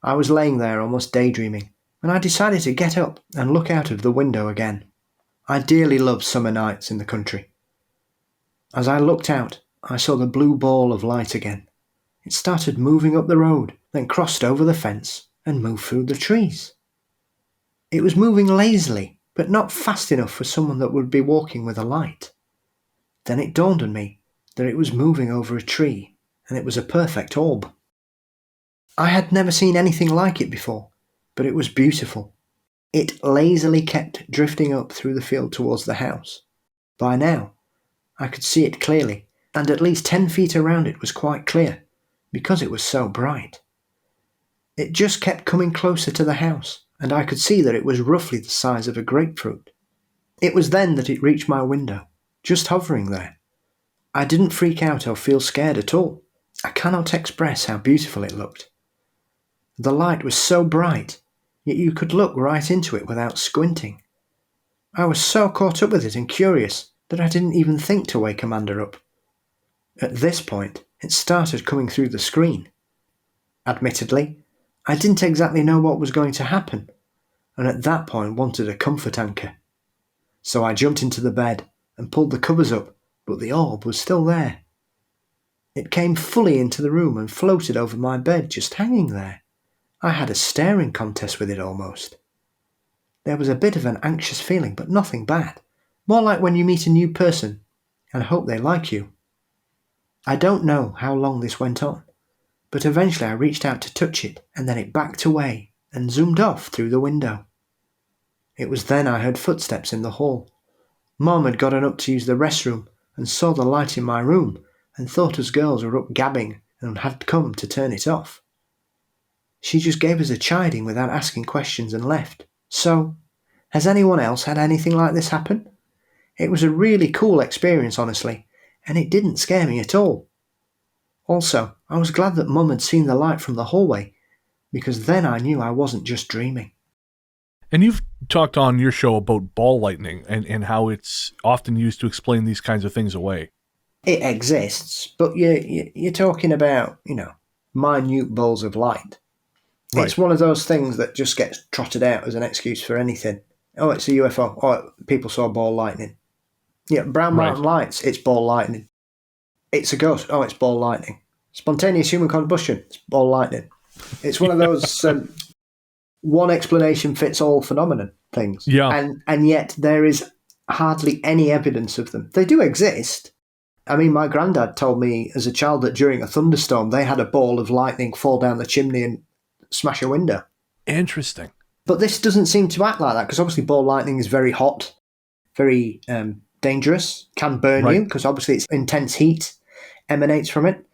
I was laying there almost daydreaming, and I decided to get up and look out of the window again. I dearly love summer nights in the country. As I looked out, I saw the blue ball of light again. It started moving up the road, then crossed over the fence and moved through the trees. It was moving lazily, but not fast enough for someone that would be walking with a light. Then it dawned on me that it was moving over a tree, and it was a perfect orb. I had never seen anything like it before, but it was beautiful. It lazily kept drifting up through the field towards the house. By now, I could see it clearly, and at least 10 feet around it was quite clear, because it was so bright. It just kept coming closer to the house, and I could see that it was roughly the size of a grapefruit. It was then that it reached my window, just hovering there. I didn't freak out or feel scared at all. I cannot express how beautiful it looked. The light was so bright, yet you could look right into it without squinting. I was so caught up with it and curious that I didn't even think to wake Amanda up. At this point, it started coming through the screen. Admittedly, I didn't exactly know what was going to happen, and at that point wanted a comfort anchor. So I jumped into the bed and pulled the covers up, but the orb was still there. It came fully into the room and floated over my bed, just hanging there. I had a staring contest with it almost. There was a bit of an anxious feeling, but nothing bad. More like when you meet a new person and hope they like you. I don't know how long this went on, but eventually I reached out to touch it, and then it backed away and zoomed off through the window. It was then I heard footsteps in the hall. Mom had gotten up to use the restroom and saw the light in my room and thought us girls were up gabbing and had come to turn it off. She just gave us a chiding without asking questions and left. So, has anyone else had anything like this happen? It was a really cool experience, honestly, and it didn't scare me at all. Also, I was glad that Mum had seen the light from the hallway, because then I knew I wasn't just dreaming. And you've talked on your show about ball lightning and how it's often used to explain these kinds of things away. It exists, but you're talking about, minute balls of light. Right. It's one of those things that just gets trotted out as an excuse for anything. Oh, it's a UFO. Oh, people saw ball lightning. Yeah, Brown Mountain Lights, it's ball lightning. It's a ghost. Oh, it's ball lightning. Spontaneous human combustion, it's ball lightning. It's one of those one explanation fits all phenomenon things. Yeah. And yet there is hardly any evidence of them. They do exist. I mean, my granddad told me as a child that during a thunderstorm, they had a ball of lightning fall down the chimney and smash a window. Interesting. But this doesn't seem to act like that, because obviously ball lightning is very hot, very dangerous, can burn you, because obviously it's intense heat emanates from it.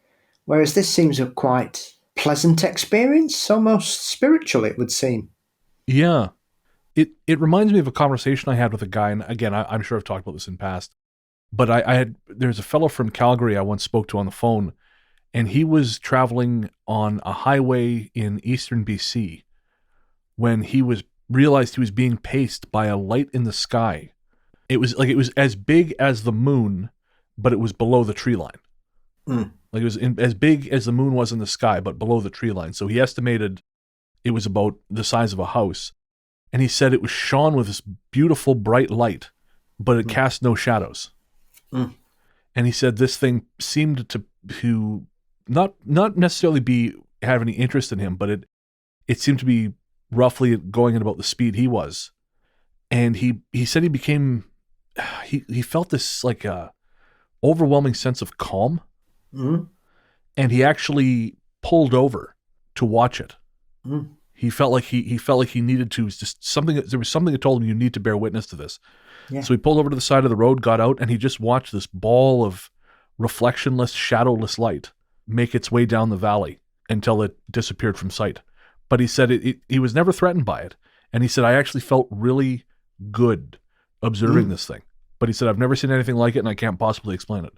Whereas this seems a quite pleasant experience, almost spiritual, it would seem. Yeah. It reminds me of a conversation I had with a guy, and again, I'm sure I've talked about this in past, but there's a fellow from Calgary I once spoke to on the phone, and he was traveling on a highway in eastern BC when he realized he was being paced by a light in the sky. It was as big as the moon, but it was below the tree line. Like it was as big as the moon was in the sky, but below the tree line. So he estimated it was about the size of a house. And he said it was shone with this beautiful bright light, but it cast no shadows. And he said this thing seemed to not necessarily have any interest in him, but it seemed to be roughly going at about the speed he was. And he said he became, he felt this like a overwhelming sense of calm. And he actually pulled over to watch it. He felt like he needed to. There was something that told him you need to bear witness to this. Yeah. So he pulled over to the side of the road, got out, and he just watched this ball of reflectionless, shadowless light make its way down the valley until it disappeared from sight. But he said he was never threatened by it. And he said, I actually felt really good observing this thing. But he said, I've never seen anything like it, and I can't possibly explain it.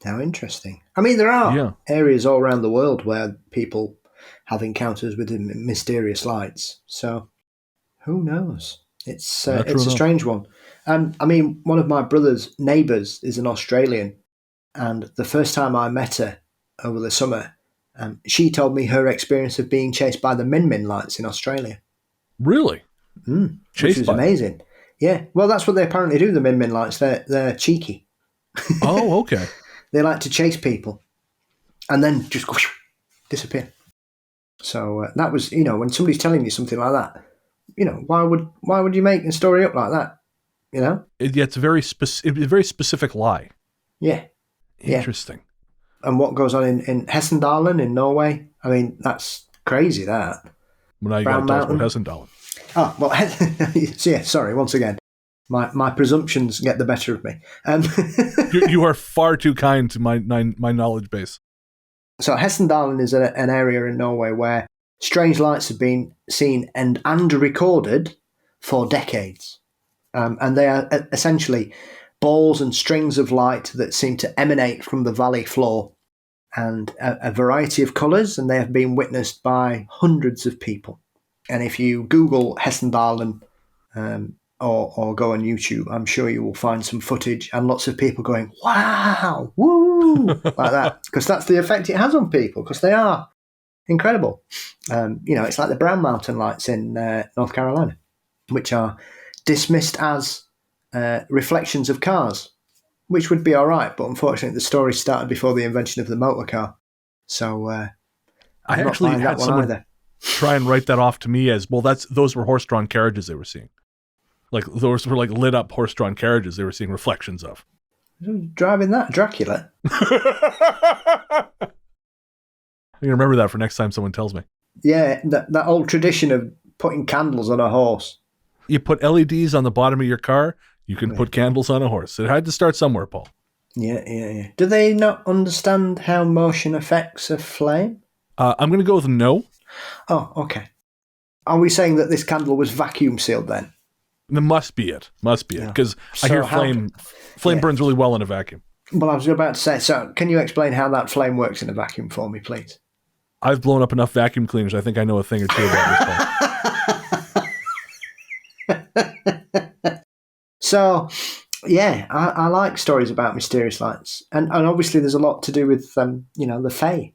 How interesting. I mean, there are areas all around the world where people have encounters with mysterious lights. So who knows? It's a strange one. I mean, one of my brother's neighbours is an Australian, and the first time I met her over the summer, she told me her experience of being chased by the Min Min lights in Australia. Really? Which was amazing. Yeah. Well, that's what they apparently do, the Min Min lights. They're cheeky. Oh, okay. They like to chase people and then just whoosh, disappear. So that was, when somebody's telling you something like that, why would you make a story up like that? It's a very specific lie. Yeah. Interesting. And what goes on in Hexxagram in Norway? I mean, that's crazy. That. Well, now you got to tell us about Hexxagram. Oh well, so yeah. Sorry, once again, my presumptions get the better of me. You are far too kind to my knowledge base. So Hexxagram is an area in Norway where strange lights have been seen and recorded for decades. And they are essentially balls and strings of light that seem to emanate from the valley floor, and a variety of colours, and they have been witnessed by hundreds of people. And if you Google Hexxagram or go on YouTube, I'm sure you will find some footage and lots of people going, wow, woo, like that, because that's the effect it has on people, because they are incredible. It's like the Brown Mountain lights in North Carolina, which are dismissed as reflections of cars, which would be all right, but unfortunately the story started before the invention of the motor car. So I actually had someone try and write that off to me as, well, those were horse-drawn carriages they were seeing. Like, those were like lit-up horse-drawn carriages they were seeing reflections of. Driving that, Dracula? I'm going to remember that for next time someone tells me. Yeah, that old tradition of putting candles on a horse. You put LEDs on the bottom of your car, you can put candles on a horse. It had to start somewhere, Paul. Yeah. Do they not understand how motion affects a flame? I'm going to go with no. Oh, okay. Are we saying that this candle was vacuum sealed then? That must be it. Must be it. Because I hear flame burns really well in a vacuum. Well, I was about to say, so can you explain how that flame works in a vacuum for me, please? I've blown up enough vacuum cleaners. I think I know a thing or two about this. So, yeah, I like stories about mysterious lights. And obviously there's a lot to do with, the Fae.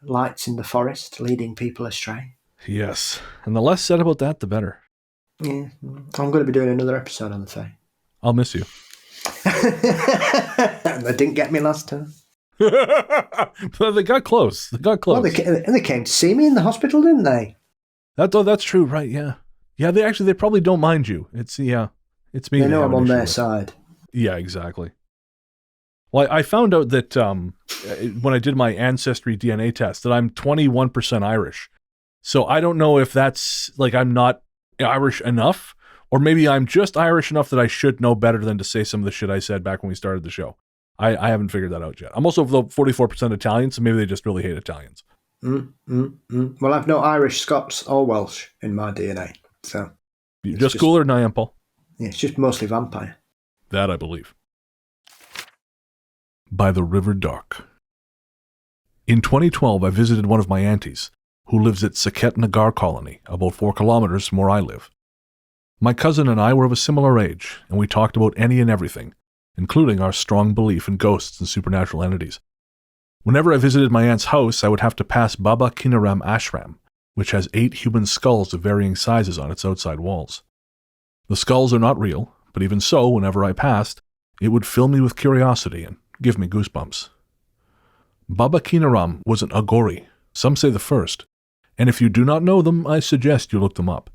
Lights in the forest leading people astray. Yes. And the less said about that, the better. Yeah. I'm going to be doing another episode on the Fae. I'll miss you. They didn't get me last time. But they got close. Well, they came to see me in the hospital, didn't they? That's true, right? Yeah. Yeah, they probably don't mind you. It's me. They know I'm on their side. Yeah, exactly. Well, I found out that when I did my ancestry DNA test that I'm 21% Irish. So I don't know if that's like I'm not Irish enough, or maybe I'm just Irish enough that I should know better than to say some of the shit I said back when we started the show. I haven't figured that out yet. I'm also 44% Italian, so maybe they just really hate Italians. Well, I've no Irish, Scots, or Welsh in my DNA. So you're just cooler than I am, Paul. Yeah, it's just mostly vampire. That I believe. By the River Dark. In 2012, I visited one of my aunties, who lives at Saket Nagar Colony, about 4 kilometers from where I live. My cousin and I were of a similar age, and we talked about any and everything, including our strong belief in ghosts and supernatural entities. Whenever I visited my aunt's house, I would have to pass Baba Kinaram Ashram, which has 8 human skulls of varying sizes on its outside walls. The skulls are not real, but even so, whenever I passed, it would fill me with curiosity and give me goosebumps. Baba Kinaram was an Agori, some say the first, and if you do not know them, I suggest you look them up.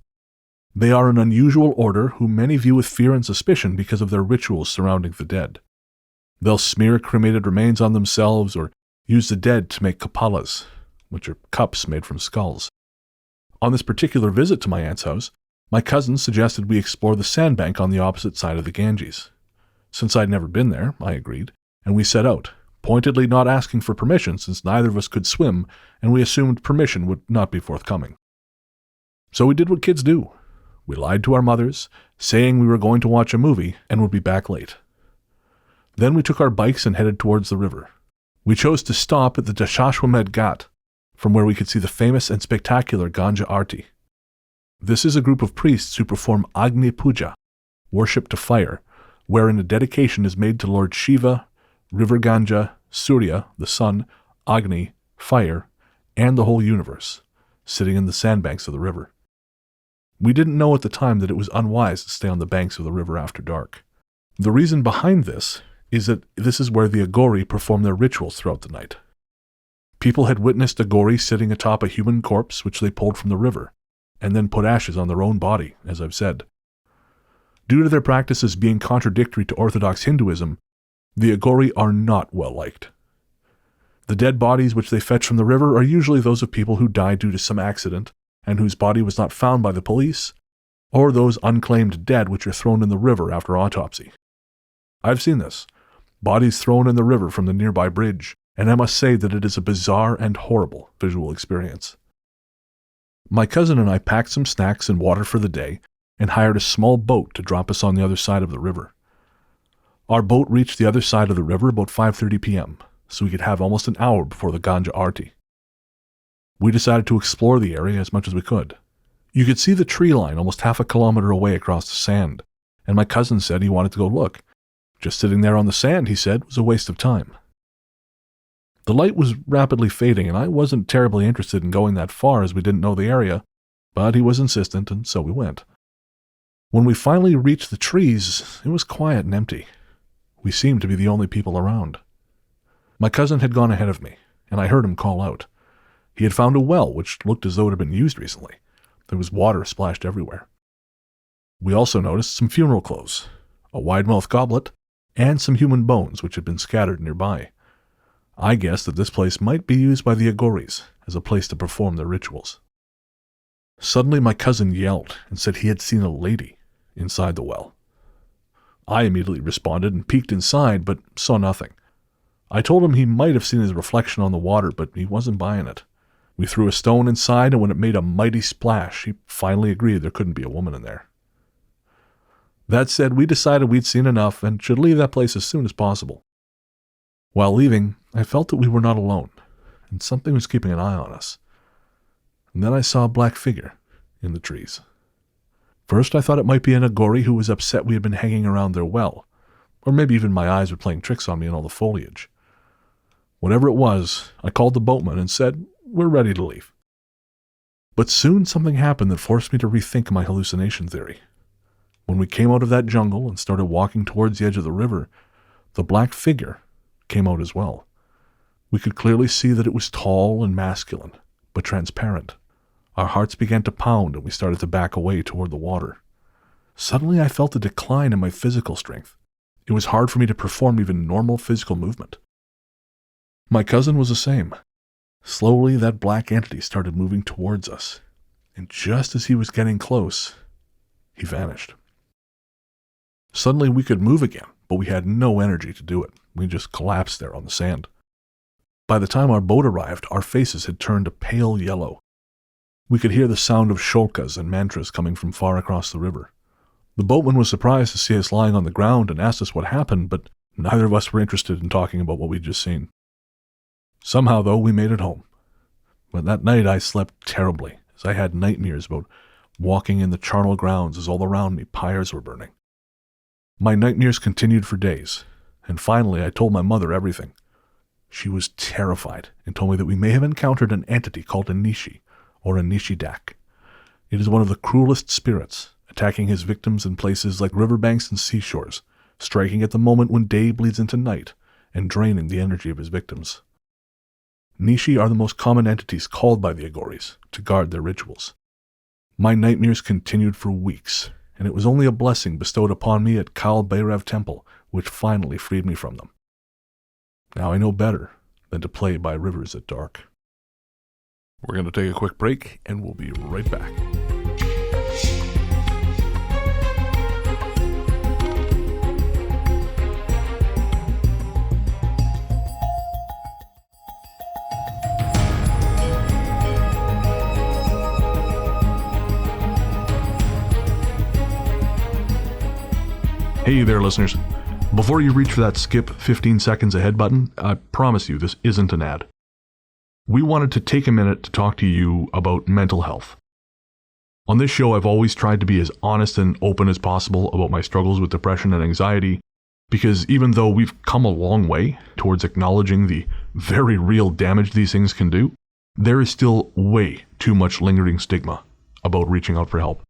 They are an unusual order who many view with fear and suspicion because of their rituals surrounding the dead. They'll smear cremated remains on themselves or use the dead to make kapalas, which are cups made from skulls. On this particular visit to my aunt's house, my cousin suggested we explore the sandbank on the opposite side of the Ganges. Since I'd never been there, I agreed, and we set out, pointedly not asking for permission since neither of us could swim, and we assumed permission would not be forthcoming. So we did what kids do. We lied to our mothers, saying we were going to watch a movie and would be back late. Then we took our bikes and headed towards the river. We chose to stop at the Dashashwamed Ghat, from where we could see the famous and spectacular Ganja Arti. This is a group of priests who perform Agni Puja, worship to fire, wherein a dedication is made to Lord Shiva, River Ganja, Surya, the sun, Agni, fire, and the whole universe, sitting in the sandbanks of the river. We didn't know at the time that it was unwise to stay on the banks of the river after dark. The reason behind this is that this is where the Agori perform their rituals throughout the night. People had witnessed Agori sitting atop a human corpse which they pulled from the river, and then put ashes on their own body, as I've said. Due to their practices being contradictory to Orthodox Hinduism, the Agori are not well liked. The dead bodies which they fetch from the river are usually those of people who died due to some accident, and whose body was not found by the police, or those unclaimed dead which are thrown in the river after autopsy. I've seen this. Bodies thrown in the river from the nearby bridge, and I must say that it is a bizarre and horrible visual experience. My cousin and I packed some snacks and water for the day, and hired a small boat to drop us on the other side of the river. Our boat reached the other side of the river about 5:30 p.m., so we could have almost an hour before the Ganja Arti. We decided to explore the area as much as we could. You could see the tree line almost half a kilometer away across the sand, and my cousin said he wanted to go look. Just sitting there on the sand, he said, was a waste of time. The light was rapidly fading, and I wasn't terribly interested in going that far as we didn't know the area, but he was insistent, and so we went. When we finally reached the trees, it was quiet and empty. We seemed to be the only people around. My cousin had gone ahead of me, and I heard him call out. He had found a well which looked as though it had been used recently. There was water splashed everywhere. We also noticed some funeral clothes, a wide-mouthed goblet, and some human bones which had been scattered nearby. I guessed that this place might be used by the Agoris as a place to perform their rituals. Suddenly my cousin yelled and said he had seen a lady inside the well. I immediately responded and peeked inside, but saw nothing. I told him he might have seen his reflection on the water, but he wasn't buying it. We threw a stone inside, and when it made a mighty splash, he finally agreed there couldn't be a woman in there. That said, we decided we'd seen enough and should leave that place as soon as possible. While leaving, I felt that we were not alone, and something was keeping an eye on us. And then I saw a black figure in the trees. First, I thought it might be an Agori who was upset we had been hanging around their well, or maybe even my eyes were playing tricks on me in all the foliage. Whatever it was, I called the boatman and said, "We're ready to leave." But soon something happened that forced me to rethink my hallucination theory. When we came out of that jungle and started walking towards the edge of the river, the black figure came out as well. We could clearly see that it was tall and masculine, but transparent. Our hearts began to pound and we started to back away toward the water. Suddenly I felt a decline in my physical strength. It was hard for me to perform even normal physical movement. My cousin was the same. Slowly that black entity started moving towards us, and just as he was getting close, he vanished. Suddenly we could move again, but we had no energy to do it. We just collapsed there on the sand. By the time our boat arrived, our faces had turned a pale yellow. We could hear the sound of sholkas and mantras coming from far across the river. The boatman was surprised to see us lying on the ground and asked us what happened, but neither of us were interested in talking about what we'd just seen. Somehow, though, we made it home. But that night I slept terribly, as I had nightmares about walking in the charnel grounds as all around me pyres were burning. My nightmares continued for days, and finally I told my mother everything. She was terrified and told me that we may have encountered an entity called a Nishi, or a Nishidak. It is one of the cruelest spirits, attacking his victims in places like riverbanks and seashores, striking at the moment when day bleeds into night, and draining the energy of his victims. Nishi are the most common entities called by the Agoris to guard their rituals. My nightmares continued for weeks, and it was only a blessing bestowed upon me at Kal Bhairav Temple which finally freed me from them. Now I know better than to play by rivers at dark. We're going to take a quick break, and we'll be right back. Hey there, listeners. Before you reach for that skip 15 seconds ahead button, I promise you this isn't an ad. We wanted to take a minute to talk to you about mental health. On this show, I've always tried to be as honest and open as possible about my struggles with depression and anxiety, because even though we've come a long way towards acknowledging the very real damage these things can do, there is still way too much lingering stigma about reaching out for help.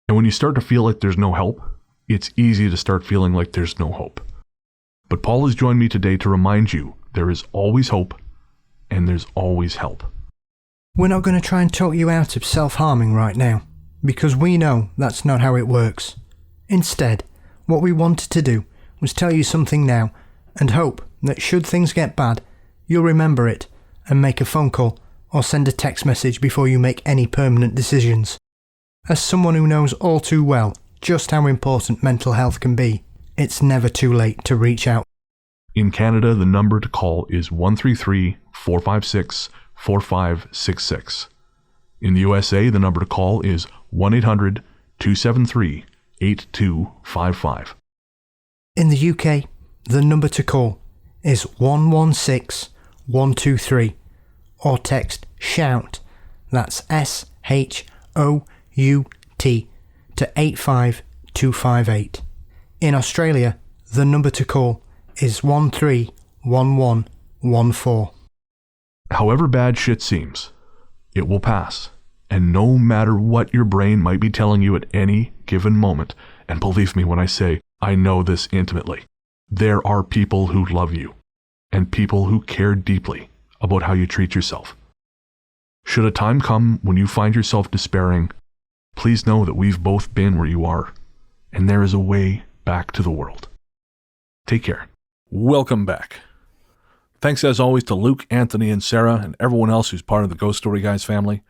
And when you start to feel like there's no help, it's easy to start feeling like there's no hope. But Paul has joined me today to remind you there is always hope and there's always help. We're not going to try and talk you out of self-harming right now, because we know that's not how it works. Instead, what we wanted to do was tell you something now and hope that should things get bad, you'll remember it and make a phone call or send a text message before you make any permanent decisions. As someone who knows all too well just how important mental health can be, it's never too late to reach out. In Canada, the number to call is 133-456-4566. In the USA, the number to call is 1-800-273-8255. In the UK, the number to call is 116-123, or text SHOUT, that's SHOUT, to 85258. In Australia, the number to call is 131114. However bad shit seems, it will pass. And no matter what your brain might be telling you at any given moment, and believe me when I say I know this intimately, there are people who love you, and people who care deeply about how you treat yourself. Should a time come when you find yourself despairing, please know that we've both been where you are, and there is a way back to the world. Take care. Welcome back. Thanks as always to Luke, Anthony, and Sarah, and everyone else who's part of the Ghost Story Guys family.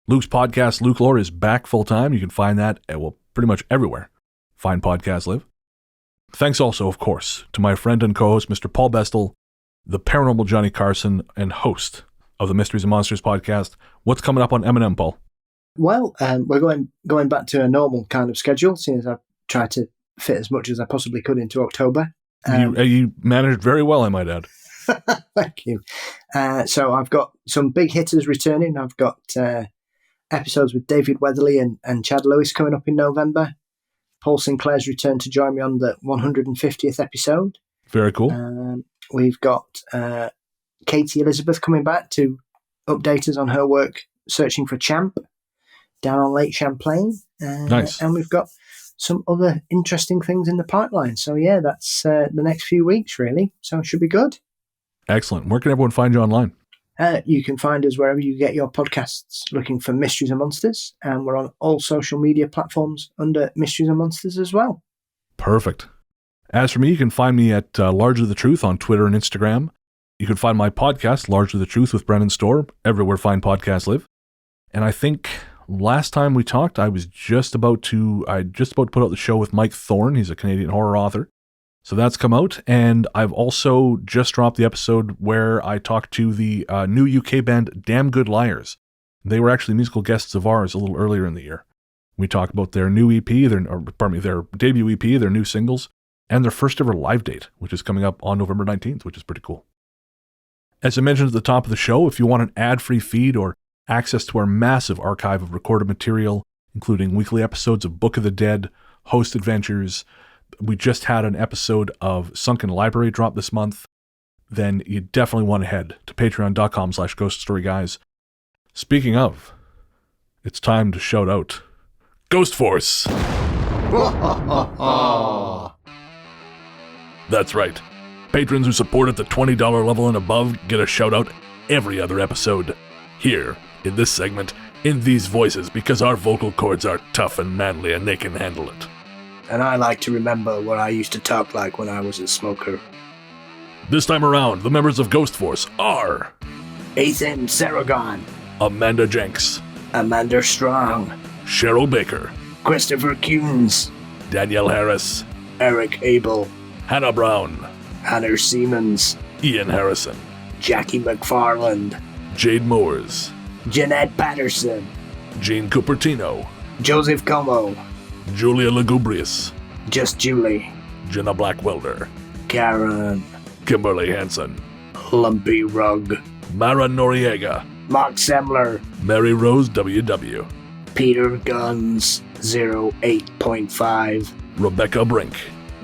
Luke's podcast, Luke Lore, is back full-time. You can find that at, pretty much everywhere fine podcasts live. Thanks also, of course, to my friend and co-host, Mr. Paul Bestall, the paranormal Johnny Carson, and host of the Mysteries and Monsters podcast. What's coming up on M&M, Paul? Well, we're going back to a normal kind of schedule, seeing as I've tried to fit as much as I possibly could into October. You managed very well, I might add. Thank you. So I've got some big hitters returning. I've got episodes with David Weatherly and Chad Lewis coming up in November. Paul Sinclair's returned to join me on the 150th episode. Very cool. We've got Katie Elizabeth coming back to update us on her work searching for Champ down on Lake Champlain. Nice. And we've got some other interesting things in the pipeline. So yeah, that's the next few weeks really. So it should be good. Excellent. Where can everyone find you online? You can find us wherever you get your podcasts, looking for Mysteries and Monsters. And we're on all social media platforms under Mysteries and Monsters as well. Perfect. As for me, you can find me at Largely the Truth on Twitter and Instagram. You can find my podcast, Largely the Truth with Brennan Storr, everywhere fine podcasts live. And I think last time we talked, I just about to put out the show with Mike Thorne. He's a Canadian horror author. So that's come out. And I've also just dropped the episode where I talked to the new UK band Damn Good Liars. They were actually musical guests of ours a little earlier in the year. We talked about their new EP, their debut EP, their new singles, and their first ever live date, which is coming up on November 19th, which is pretty cool. As I mentioned at the top of the show, if you want an ad-free feed or access to our massive archive of recorded material, including weekly episodes of Book of the Dead, Host Adventures, we just had an episode of Sunken Library drop this month, then you definitely want to head to patreon.com/ghoststoryguys. Speaking of, it's time to shout out Ghost Force! That's right. Patrons who support at the $20 level and above get a shout out every other episode. Here, in this segment, in these voices, because our vocal cords are tough and manly and they can handle it. And I like to remember what I used to talk like when I was a smoker. This time around, the members of Ghost Force are Ethan Saragon, Amanda Jenks, Amanda Strong, Cheryl Baker, Christopher Kuhns, Danielle Harris, Eric Abel, Hannah Brown, Hannah Siemens, Ian Harrison, Jackie McFarland, Jade Moores, Jeanette Patterson, Gene Cupertino, Joseph Como, Julia Lugubrius, Just Julie, Jenna Blackwelder, Karen, Kimberly Hansen, Lumpy Rug, Mara Noriega, Mark Semler, Mary Rose WW, Peter Guns 08.5, Rebecca Brink,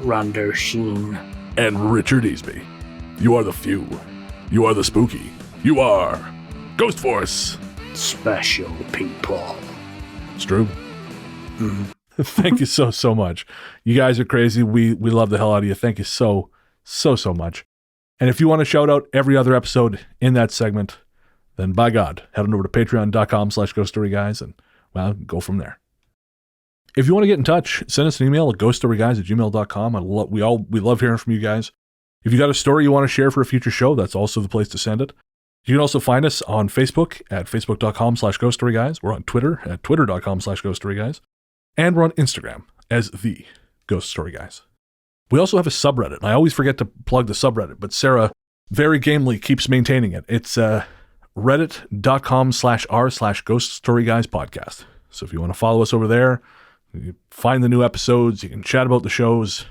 Rhonda Sheen, and Richard Easby. You are the few. You are the spooky. You are Ghost Force. Special people. It's true. Thank you so much. You guys are crazy. We love the hell out of you. Thank you so much. And if you want to shout out every other episode in that segment, then by God, head on over to patreon.com/ghoststoryguys and, well, go from there. If you want to get in touch, send us an email at ghoststoryguys@gmail.com. We love hearing from you guys. If you got a story you want to share for a future show, that's also the place to send it. You can also find us on Facebook at facebook.com/ghoststoryguys. We're on Twitter at twitter.com/ghoststoryguys. And we're on Instagram as the Ghost Story Guys. We also have a subreddit. I always forget to plug the subreddit, but Sarah very gamely keeps maintaining it. It's reddit.com/r/ghoststoryguyspodcast. So if you want to follow us over there, you find the new episodes, you can chat about the shows,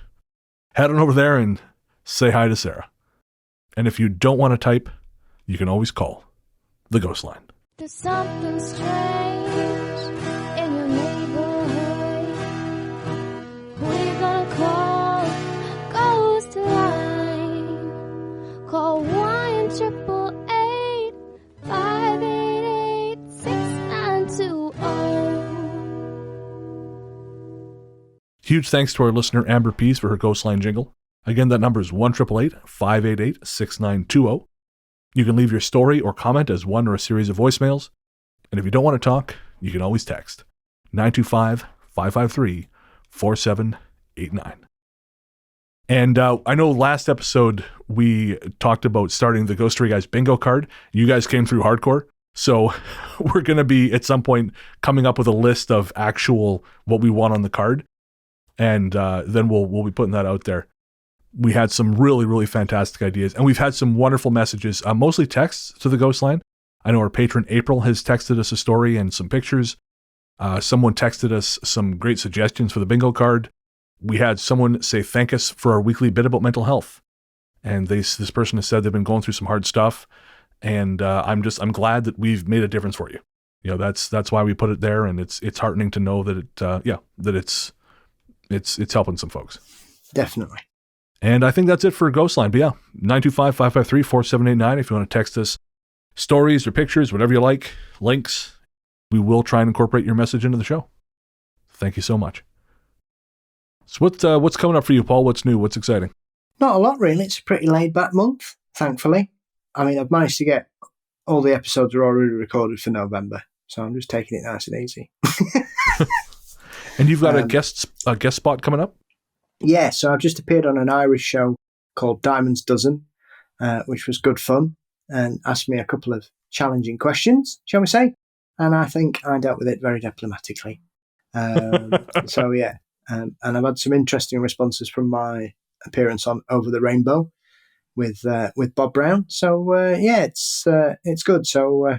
head on over there and say hi to Sarah. And if you don't want to type, you can always call the Ghost Line. There's something strange in your neighborhood. Who you gonna call? Ghost Line. Call 1-888-588-6920. Huge thanks to our listener Amber Pease for her Ghost Line jingle. Again, that number is 1-888-588-6920. You can leave your story or comment as one or a series of voicemails. And if you don't want to talk, you can always text 925-553-4789. And I know last episode we talked about starting the Ghost Story Guys bingo card. You guys came through hardcore. So we're going to be at some point coming up with a list of actual what we want on the card. And then we'll be putting that out there. We had some really, really fantastic ideas. And we've had some wonderful messages, mostly texts to the Ghost Line. I know our patron April has texted us a story and some pictures. Someone texted us some great suggestions for the bingo card. We had someone say thank us for our weekly bit about mental health. And this person has said they've been going through some hard stuff. And I'm glad that we've made a difference for you. You know, that's why we put it there, and it's heartening to know that it's helping some folks. Definitely. And I think that's it for Ghostline. But yeah, 925-553-4789 if you want to text us stories or pictures, whatever you like, links. We will try and incorporate your message into the show. Thank you so much. So what's coming up for you, Paul? What's new? What's exciting? Not a lot, really. It's a pretty laid-back month, thankfully. I mean, I've managed to get all the episodes are already recorded for November, so I'm just taking it nice and easy. And you've got a guest spot coming up? Yeah, so I've just appeared on an Irish show called Diamond's Dozen, which was good fun, and asked me a couple of challenging questions, shall we say? And I think I dealt with it very diplomatically. So, yeah. And I've had some interesting responses from my appearance on Over the Rainbow with Bob Brown. So, it's good. So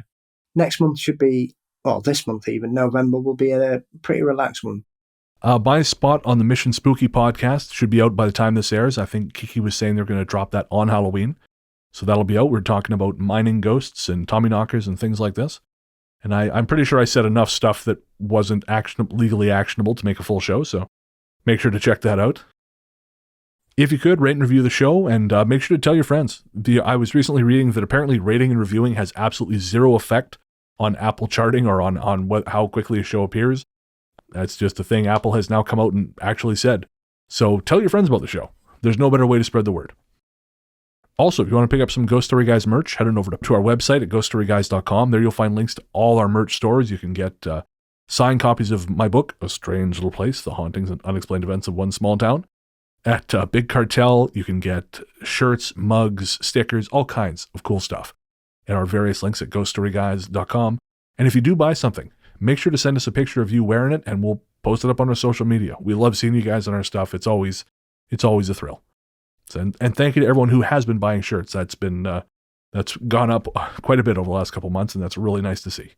next month should be, well, this month even, November, will be a pretty relaxed one. My spot on the Mission Spooky podcast should be out by the time this airs. I think Kiki was saying they're going to drop that on Halloween. So that'll be out. We're talking about mining ghosts and Tommyknockers and things like this. And I'm pretty sure I said enough stuff that wasn't legally actionable to make a full show, so make sure to check that out. If you could, rate and review the show, and make sure to tell your friends. I was recently reading that apparently rating and reviewing has absolutely zero effect on Apple charting or on how quickly a show appears. That's just a thing Apple has now come out and actually said. So tell your friends about the show. There's no better way to spread the word. Also, if you want to pick up some Ghost Story Guys merch, head on over to our website at ghoststoryguys.com. There you'll find links to all our merch stores. You can get signed copies of my book, A Strange Little Place, The Hauntings and Unexplained Events of One Small Town. At Big Cartel, you can get shirts, mugs, stickers, all kinds of cool stuff at our various links at ghoststoryguys.com. And if you do buy something, make sure to send us a picture of you wearing it, and we'll post it up on our social media. We love seeing you guys on our stuff. It's always a thrill. And thank you to everyone who has been buying shirts. That's gone up quite a bit over the last couple months, and that's really nice to see.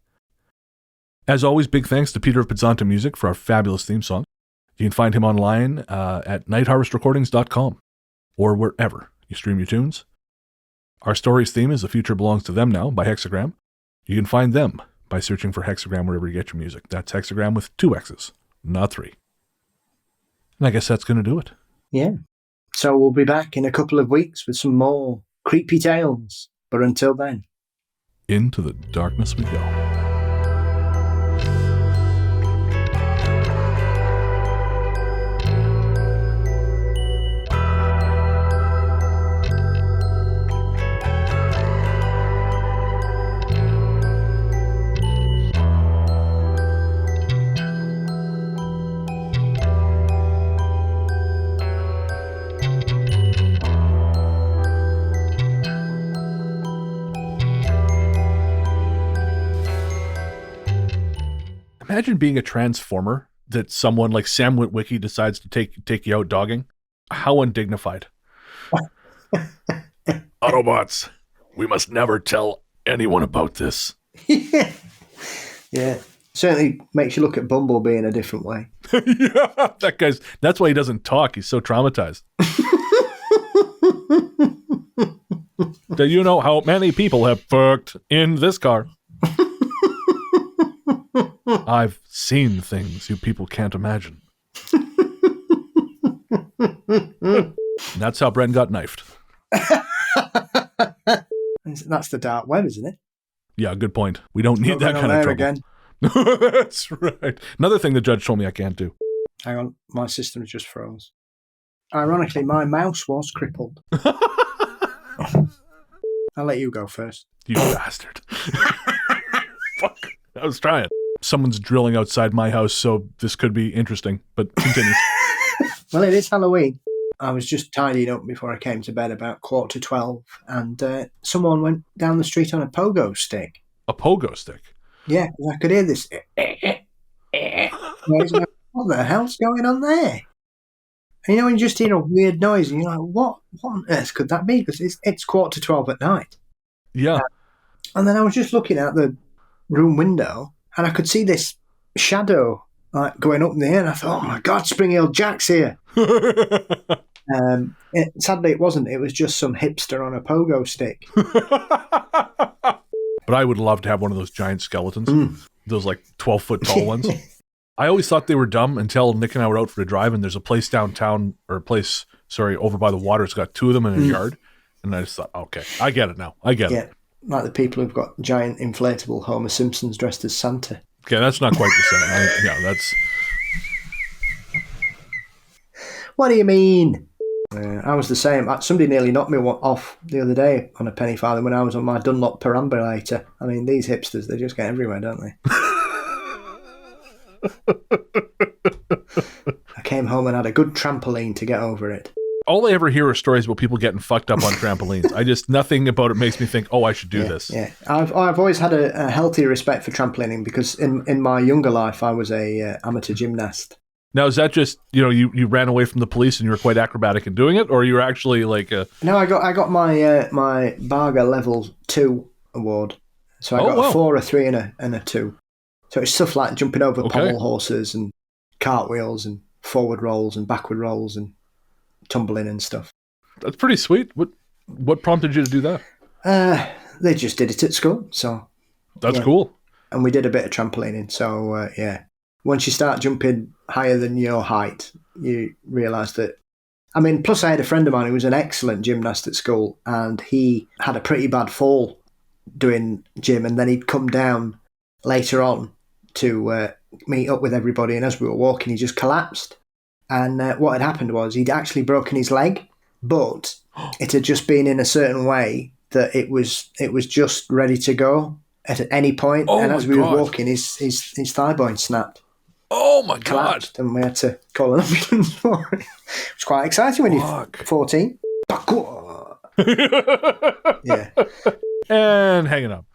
As always, big thanks to Peter of Podzontommusic for our fabulous theme song. You can find him online at nightharvestrecordings.com or wherever you stream your tunes. Our story's theme is The Future Belongs to Them Now by Hexxagram. You can find them by searching for Hexxagram wherever you get your music. That's Hexxagram with 2 X's, not 3. And I guess that's going to do it. Yeah. So we'll be back in a couple of weeks with some more creepy tales. But until then, into the darkness we go. Imagine being a transformer that someone like Sam Witwicky decides to take you out dogging. How undignified. Autobots, we must never tell anyone about this. Yeah. Certainly makes you look at Bumblebee in a different way. Yeah, that's why he doesn't talk. He's so traumatized. Do you know how many people have fucked in this car? I've seen things you people can't imagine. That's how Brennan got knifed. That's the dark web, isn't it? Yeah, good point. We don't need that kind of trouble. Again. That's right. Another thing the judge told me I can't do. Hang on, my system just froze. Ironically, my mouse was crippled. I'll let you go first. You bastard. Fuck. I was trying. Someone's drilling outside my house, so this could be interesting, but continue. Well, it is Halloween. I was just tidying up before I came to bed about 11:45, and someone went down the street on a pogo stick. A pogo stick? Yeah, I could hear this. What the hell's going on there? And when you just hear a weird noise, and you're like, what on earth could that be? Because it's 11:45 at night. Yeah. And then I was just looking out the room window, and I could see this shadow like going up in the air, and I thought, oh my God, Spring Hill Jack's here. Sadly, it wasn't. It was just some hipster on a pogo stick. But I would love to have one of those giant skeletons, those like 12-foot tall ones. I always thought they were dumb until Nick and I were out for a drive, and there's a place downtown, or a place, over by the water. It's got two of them in a yard. And I just thought, okay, I get it now. I get it. Like the people who've got giant inflatable Homer Simpsons dressed as Santa. Okay, that's not quite the same. That's... What do you mean? I was the same. Somebody nearly knocked me off the other day on a penny farthing when I was on my Dunlop perambulator. I mean, these hipsters, they just get everywhere, don't they? I came home and had a good trampoline to get over it. All I ever hear are stories about people getting fucked up on trampolines. Nothing about it makes me think, oh, I should do this. Yeah, I've always had a healthy respect for trampolining because in my younger life I was a amateur gymnast. Now, is that just, you ran away from the police and you were quite acrobatic in doing it, or you were actually like a... No, I got my Barger level 2 award. So I got a 4, a 3 and a 2. So it's stuff like jumping over pommel horses and cartwheels and forward rolls and backward rolls and tumbling and stuff. That's pretty sweet. What prompted you to do that? They just did it at school, so... That's cool. And we did a bit of trampolining, so once you start jumping higher than your height, you realise that... I mean, plus I had a friend of mine who was an excellent gymnast at school, and he had a pretty bad fall doing gym, and then he'd come down later on to meet up with everybody, and as we were walking, he just collapsed. And what had happened was he'd actually broken his leg, but it had just been in a certain way that it was just ready to go at any point. Oh, and as we were walking, his thigh bone snapped. Oh my collapsed, God! And we had to call an ambulance for it. It was quite exciting when you're 14. Yeah. And hanging up.